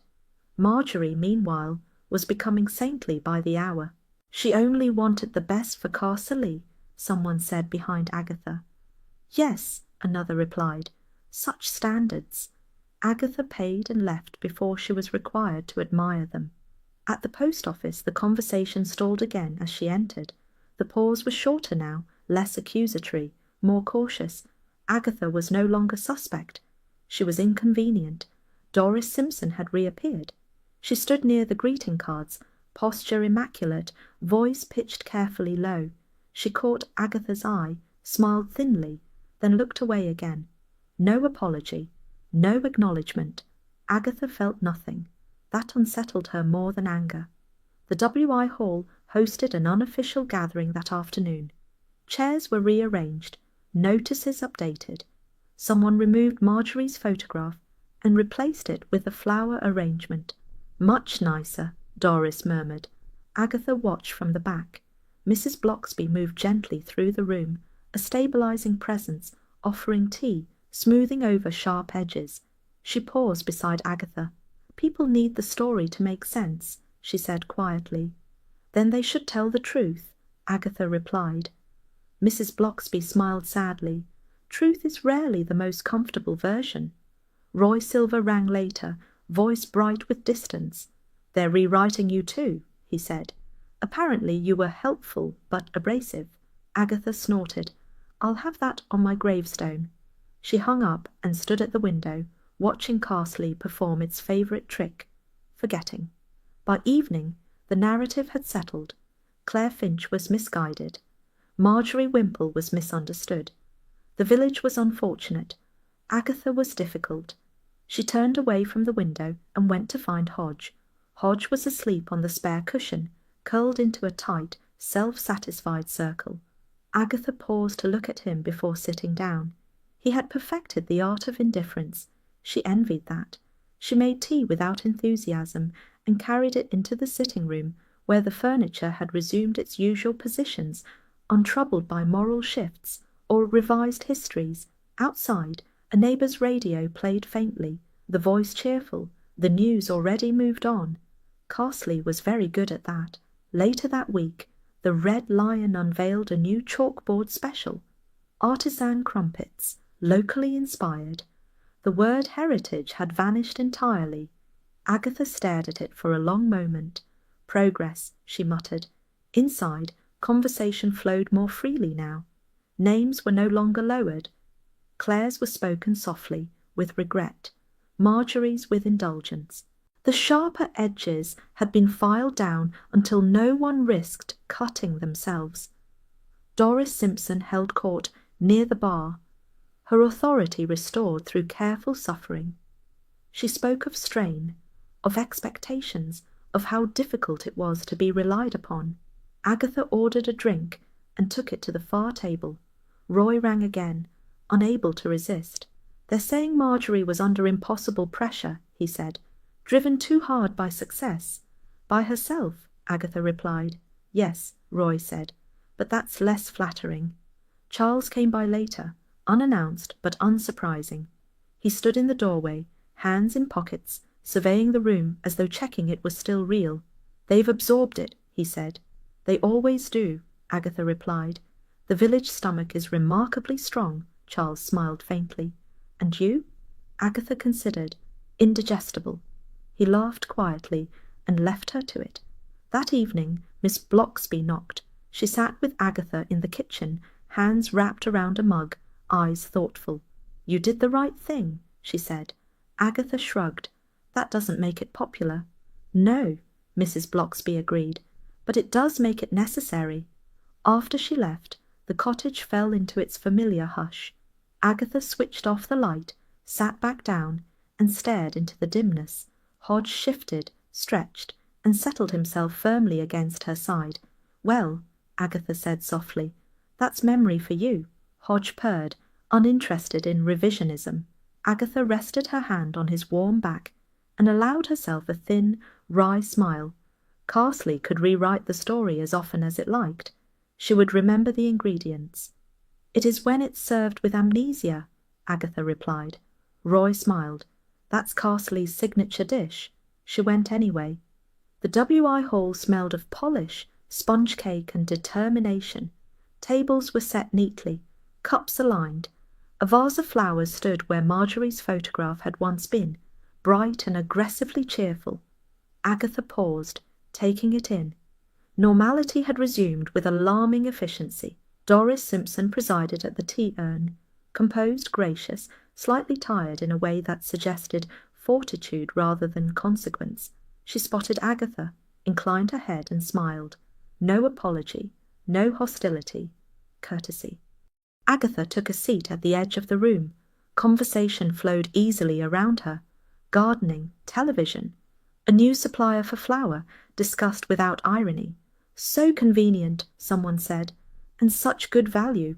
Marjorie, meanwhile, was becoming saintly by the hour. She only wanted the best for Casterly, someone said behind Agatha. Yes, another replied. Such standards. Agatha paid and left before she was required to admire them. At the post office the conversation stalled again as she entered. The pause was shorter now, less accusatory, more cautious. Agatha was no longer suspect. She was inconvenient. Doris Simpson had reappeared. She stood near the greeting cards, posture immaculate, voice pitched carefully low. She caught Agatha's eye, smiled thinly, then looked away again. No apology, no acknowledgement. Agatha felt nothing. That unsettled her more than anger. The W.I. Hall hosted an unofficial gathering that afternoon. Chairs were rearranged, notices updated. Someone removed Marjorie's photograph and replaced it with a flower arrangement. Much nicer, Doris murmured. Agatha watched from the back. Mrs. Blocksby moved gently through the room, a stabilizing presence, offering tea, smoothing over sharp edges. She paused beside Agatha. People need the story to make sense, she said quietly. Then they should tell the truth, Agatha replied. Mrs. Blocksby smiled sadly. Truth is rarely the most comfortable version. Roy Silver rang later, voice bright with distance. They're rewriting you too, he said. Apparently you were helpful but abrasive. Agatha snorted. I'll have that on my gravestone. She hung up and stood at the window, watching Casterly perform its favourite trick, forgetting. By evening, the narrative had settled. Claire Finch was misguided. Marjorie Wimple was misunderstood. The village was unfortunate. Agatha was difficult. She turned away from the window and went to find Hodge. Hodge was asleep on the spare cushion, curled into a tight, self-satisfied circle. Agatha paused to look at him before sitting down. He had perfected the art of indifference. She envied that. She made tea without enthusiasm and carried it into the sitting-room, where the furniture had resumed its usual positions, untroubled by moral shifts or revised histories. Outside, a neighbour's radio played faintly, the voice cheerful, the news already moved on. Casterly was very good at that. Later that week, the Red Lion unveiled a new chalkboard special. Artisan crumpets, locally inspired. The word heritage had vanished entirely. Agatha stared at it for a long moment. Progress, she muttered. Inside, conversation flowed more freely now. Names were no longer lowered. Claire's were spoken softly, with regret. Marjorie's with indulgence. The sharper edges had been filed down until no one risked cutting themselves. Doris Simpson held court near the bar, her authority restored through careful suffering. She spoke of strain, of expectations, of how difficult it was to be relied upon. Agatha ordered a drink and took it to the far table. Roy rang again, unable to resist. They're saying Marjorie was under impossible pressure, he said, driven too hard by success. By herself, Agatha replied. Yes, Roy said, but that's less flattering. Charles came by later, unannounced but unsurprising. He stood in the doorway, hands in pockets, surveying the room as though checking it was still real. They've absorbed it, he said. They always do, Agatha replied. The village stomach is remarkably strong, Charles smiled faintly. And you? Agatha considered. Indigestible. He laughed quietly and left her to it. That evening Miss Blocksby knocked. She sat with Agatha in the kitchen, hands wrapped around a mug, eyes thoughtful. You did the right thing, she said. Agatha shrugged. That doesn't make it popular. No, Mrs. Blocksby agreed, but it does make it necessary. After she left, the cottage fell into its familiar hush. Agatha switched off the light, sat back down, and stared into the dimness. Hodge shifted, stretched, and settled himself firmly against her side. Well, Agatha said softly, that's memory for you. Hodge purred, uninterested in revisionism. Agatha rested her hand on his warm back and allowed herself a thin, wry smile. Carsley could rewrite the story as often as it liked. She would remember the ingredients. "It is when it's served with amnesia," Agatha replied. Roy smiled. "That's Carsley's signature dish." She went anyway. The W.I. Hall smelled of polish, sponge cake, and determination. Tables were set neatly, cups aligned. A vase of flowers stood where Marjorie's photograph had once been, bright and aggressively cheerful. Agatha paused, taking it in. Normality had resumed with alarming efficiency. Doris Simpson presided at the tea-urn, composed, gracious, slightly tired in a way that suggested fortitude rather than consequence. She spotted Agatha, inclined her head and smiled. No apology, no hostility, courtesy. Agatha took a seat at the edge of the room. Conversation flowed easily around her. Gardening, television, a new supplier for flour, discussed without irony. "So convenient," someone said, "and such good value."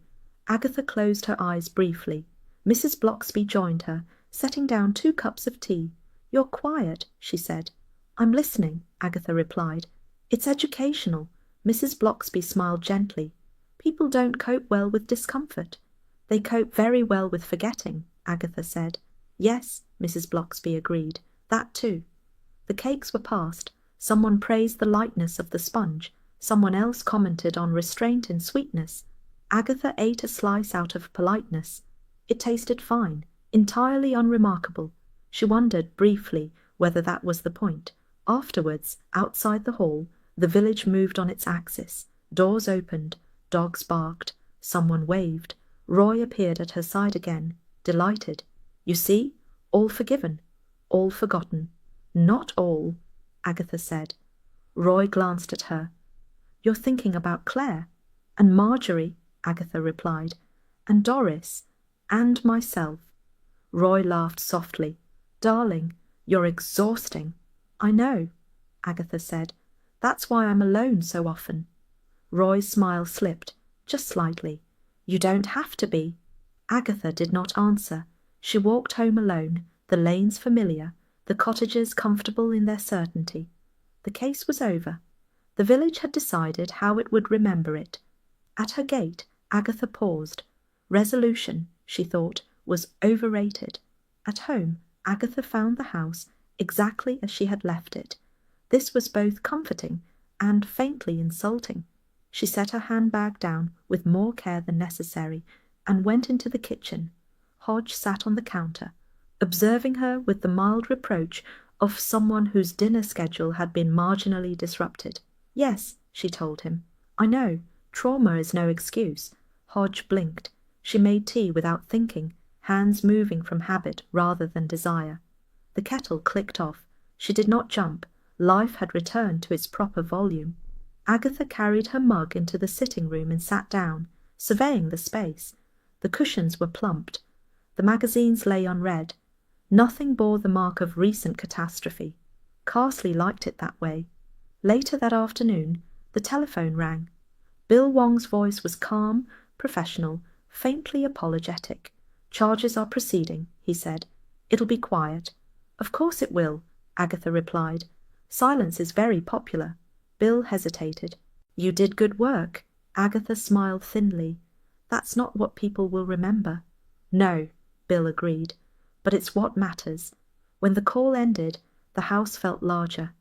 Agatha closed her eyes briefly. Mrs. Blocksby joined her, setting down 2 cups of tea. "You're quiet," she said. "I'm listening," Agatha replied. "It's educational." Mrs. Blocksby smiled gently. "People don't cope well with discomfort." "They cope very well with forgetting," Agatha said. "Yes," Mrs. Blocksby agreed. "That too." The cakes were passed. Someone praised the lightness of the sponge. Someone else commented on restraint in sweetness. Agatha ate a slice out of politeness. It tasted fine, entirely unremarkable. She wondered briefly whether that was the point. Afterwards, outside the hall, the village moved on its axis. Doors opened. Dogs barked. Someone waved. Roy appeared at her side again, delighted. "You see? All forgiven. All forgotten." "Not all," Agatha said. Roy glanced at her. "You're thinking about Claire." "And Marjorie," Agatha replied. "And Doris. And myself." Roy laughed softly. "Darling, you're exhausting." "I know," Agatha said. "That's why I'm alone so often." Roy's smile slipped, just slightly. "You don't have to be." Agatha did not answer. She walked home alone, the lanes familiar, the cottages comfortable in their certainty. The case was over. The village had decided how it would remember it. At her gate, Agatha paused. Resolution, she thought, was overrated. At home, Agatha found the house exactly as she had left it. This was both comforting and faintly insulting. She set her handbag down with more care than necessary and went into the kitchen. Hodge sat on the counter, observing her with the mild reproach of someone whose dinner schedule had been marginally disrupted. "Yes," she told him. "I know. Trauma is no excuse." Hodge blinked. She made tea without thinking, hands moving from habit rather than desire. The kettle clicked off. She did not jump. Life had returned to its proper volume. Agatha carried her mug into the sitting-room and sat down, surveying the space. The cushions were plumped. The magazines lay unread. Nothing bore the mark of recent catastrophe. Carsley liked it that way. Later that afternoon, the telephone rang. Bill Wong's voice was calm, professional, faintly apologetic. "Charges are proceeding," he said. "It'll be quiet." "Of course it will," Agatha replied. "Silence is very popular." Bill hesitated. "You did good work." Agatha smiled thinly. "That's not what people will remember." "No," Bill agreed. "But it's what matters." When the call ended, the house felt larger.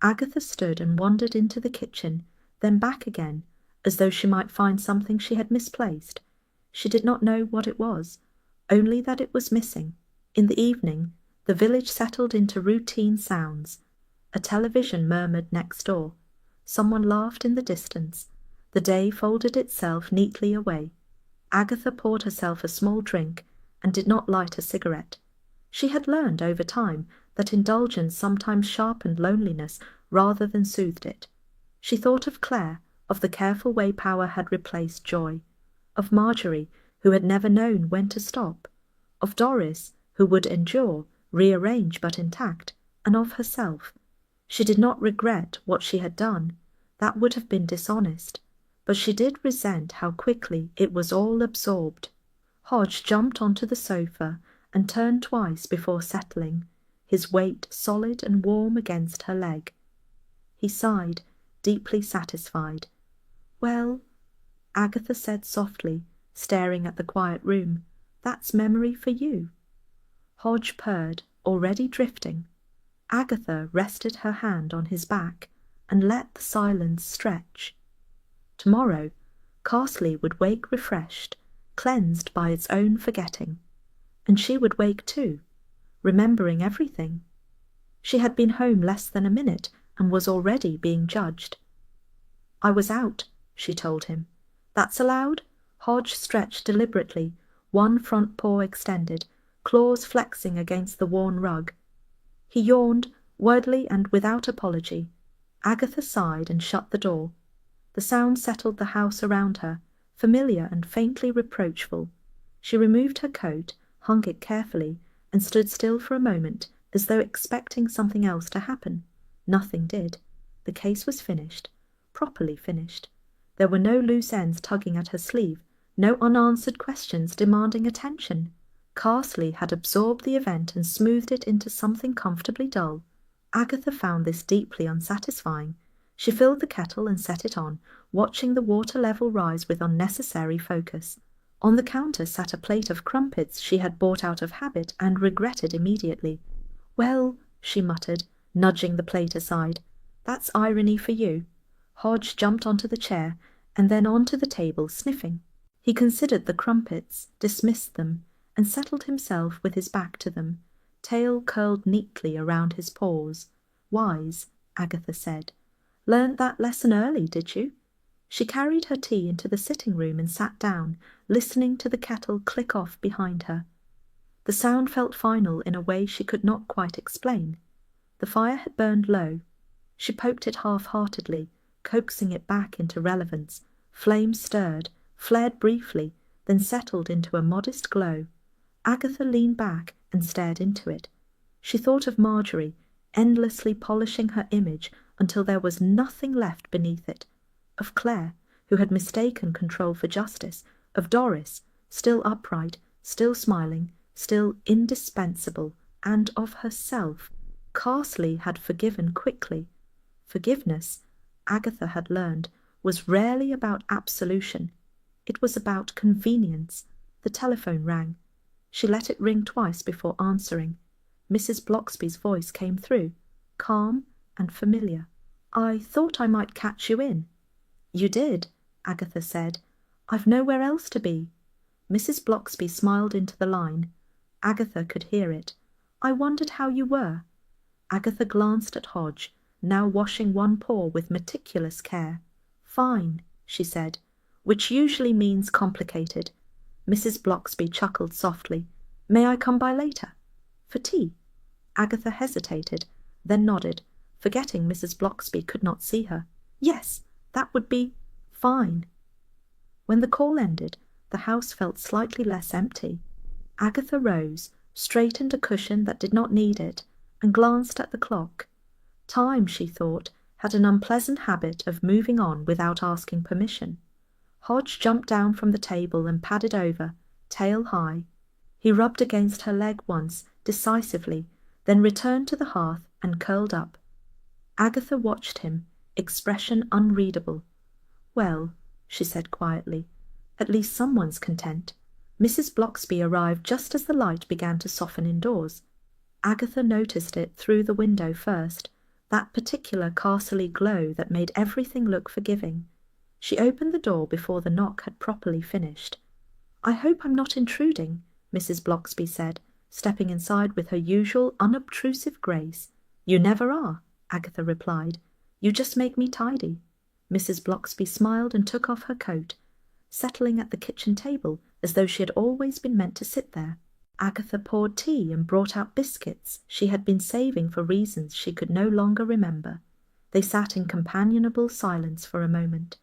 Agatha stood and wandered into the kitchen, then back again, as though she might find something she had misplaced. She did not know what it was, only that it was missing. In the evening, the village settled into routine sounds. A television murmured next door. Someone laughed in the distance. The day folded itself neatly away. Agatha poured herself a small drink and did not light a cigarette. She had learned over time that indulgence sometimes sharpened loneliness rather than soothed it. She thought of Claire, of the careful way power had replaced joy, of Marjorie, who had never known when to stop, of Doris, who would endure, rearrange but intact, and of herself. She did not regret what she had done. That would have been dishonest. But she did resent how quickly it was all absorbed. Hodge jumped onto the sofa and turned twice before settling, his weight solid and warm against her leg. He sighed, deeply satisfied. "Well," Agatha said softly, staring at the quiet room, "that's memory for you." Hodge purred, already drifting. Agatha rested her hand on his back and let the silence stretch. Tomorrow, Carsley would wake refreshed, cleansed by its own forgetting, and she would wake too, remembering everything. She had been home less than a minute and was already being judged. "I was out," she told him. "That's allowed?" Hodge stretched deliberately, one front paw extended, claws flexing against the worn rug. He yawned, wordly and without apology. Agatha sighed and shut the door. The sound settled the house around her, familiar and faintly reproachful. She removed her coat, hung it carefully, and stood still for a moment, as though expecting something else to happen. Nothing did. The case was finished, properly finished. There were no loose ends tugging at her sleeve, no unanswered questions demanding attention. Carsley had absorbed the event and smoothed it into something comfortably dull. Agatha found this deeply unsatisfying. She filled the kettle and set it on, watching the water level rise with unnecessary focus. On the counter sat a plate of crumpets she had bought out of habit and regretted immediately. "Well," she muttered, nudging the plate aside, "that's irony for you." Hodge jumped onto the chair and then onto the table, sniffing. He considered the crumpets, dismissed them, and settled himself with his back to them, tail curled neatly around his paws. "Wise," Agatha said. "Learned that lesson early, did you?" She carried her tea into the sitting room and sat down, listening to the kettle click off behind her. The sound felt final in a way she could not quite explain. The fire had burned low. She poked it half-heartedly, coaxing it back into relevance. Flame stirred, flared briefly, then settled into a modest glow. Agatha leaned back and stared into it. She thought of Marjorie, endlessly polishing her image until there was nothing left beneath it, of Claire, who had mistaken control for justice, of Doris, still upright, still smiling, still indispensable, and of herself. Carsley had forgiven quickly. Forgiveness, Agatha had learned, was rarely about absolution. It was about convenience. The telephone rang. She let it ring twice before answering. Mrs. Bloxby's voice came through, calm and familiar. "I thought I might catch you in." "You did," Agatha said. "I've nowhere else to be." Mrs. Bloxby smiled into the line. Agatha could hear it. "I wondered how you were." Agatha glanced at Hodge, now washing one paw with meticulous care. "Fine," she said, which usually means complicated. Mrs. Bloxby chuckled softly. "May I come by later?" "For tea?" Agatha hesitated, then nodded, forgetting Mrs. Bloxby could not see her. "Yes, that would be fine." When the call ended, the house felt slightly less empty. Agatha rose, straightened a cushion that did not need it, and glanced at the clock. Time, she thought, had an unpleasant habit of moving on without asking permission. Hodge jumped down from the table and padded over, tail high. He rubbed against her leg once, decisively, then returned to the hearth and curled up. Agatha watched him, expression unreadable. "Well," she said quietly, "at least someone's content." Mrs. Bloxby arrived just as the light began to soften indoors. Agatha noticed it through the window first, that particular Carsley glow that made everything look forgiving. She opened the door before the knock had properly finished. "I hope I'm not intruding," Mrs. Bloxby said, stepping inside with her usual unobtrusive grace. "You never are," Agatha replied. "You just make me tidy." Mrs. Bloxby smiled and took off her coat, settling at the kitchen table as though she had always been meant to sit there. Agatha poured tea and brought out biscuits she had been saving for reasons she could no longer remember. They sat in companionable silence for a moment.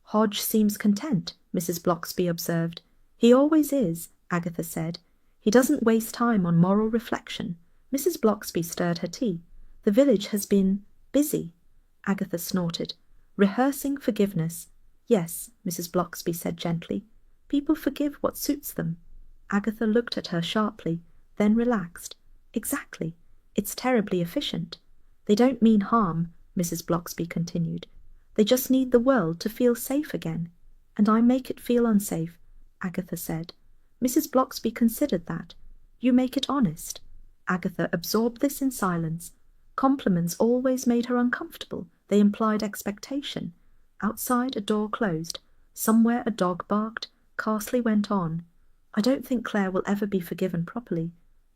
"Hodge seems content," Mrs. Bloxby observed. "He always is," Agatha said. "He doesn't waste time on moral reflection." Mrs. Bloxby stirred her tea. "The village has been busy," Agatha snorted. "Rehearsing forgiveness." "Yes," Mrs. Bloxby said gently. "People forgive what suits them." Agatha looked at her sharply. then relaxed. Exactly. It's terribly efficient. They don't mean harm, Mrs. Blocksby continued. They just need the world to feel safe again. And I make it feel unsafe, Agatha said. Mrs. Blocksby considered that. You make it honest. Agatha absorbed this in silence. Compliments always made her uncomfortable. They implied expectation. Outside, a door closed. Somewhere a dog barked. Carsley went on. I don't think Claire will ever be forgiven properly,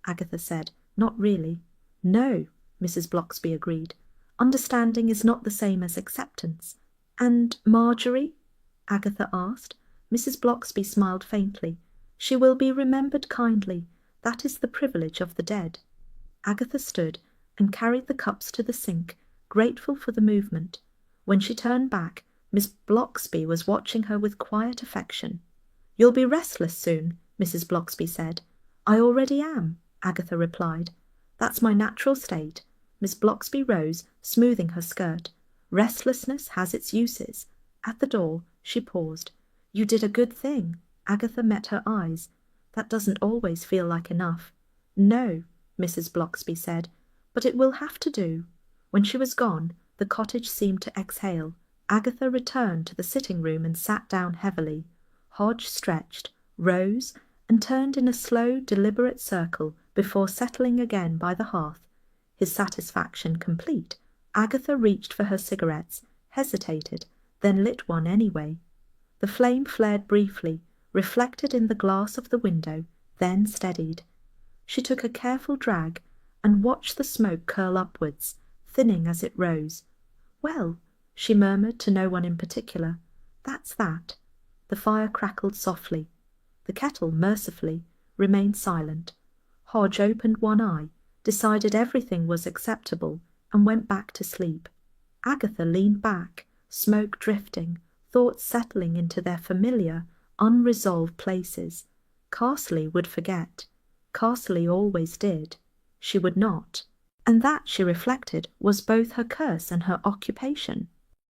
Agatha said. Not really. No, Mrs. Blocksby agreed. Understanding is not the same as acceptance. And Marjorie? Agatha asked. Mrs. Blocksby smiled faintly. She will be remembered kindly. That is the privilege of the dead. Agatha stood and carried the cups to the sink, grateful for the movement. When she turned back, Miss Blocksby was watching her with quiet affection. You'll be restless soon, Mrs. Blocksby said. I already am, Agatha replied. That's my natural state. Miss Blocksby rose, smoothing her skirt. Restlessness has its uses. At the door, she paused. You did a good thing. Agatha met her eyes. That doesn't always feel like enough. No, Mrs. Blocksby said, but it will have to do. When she was gone, the cottage seemed to exhale. Agatha returned to the sitting-room and sat down heavily. Hodge stretched, rose, and turned in a slow, deliberate circle before settling again by the hearth. His satisfaction complete, Agatha reached for her cigarettes, hesitated, then lit one anyway. The flame flared briefly, reflected in the glass of the window, then steadied. She took a careful drag and watched the smoke curl upwards, thinning as it rose. Well, she murmured to no one in particular, that's that. The fire crackled softly. The kettle, mercifully, remained silent. Hodge opened one eye, decided everything was acceptable, and went back to sleep. Agatha leaned back, smoke drifting, thoughts settling into their familiar, unresolved places. Carsley would forget. Carsley always did. She would not. And that, she reflected, was both her curse and her occupation.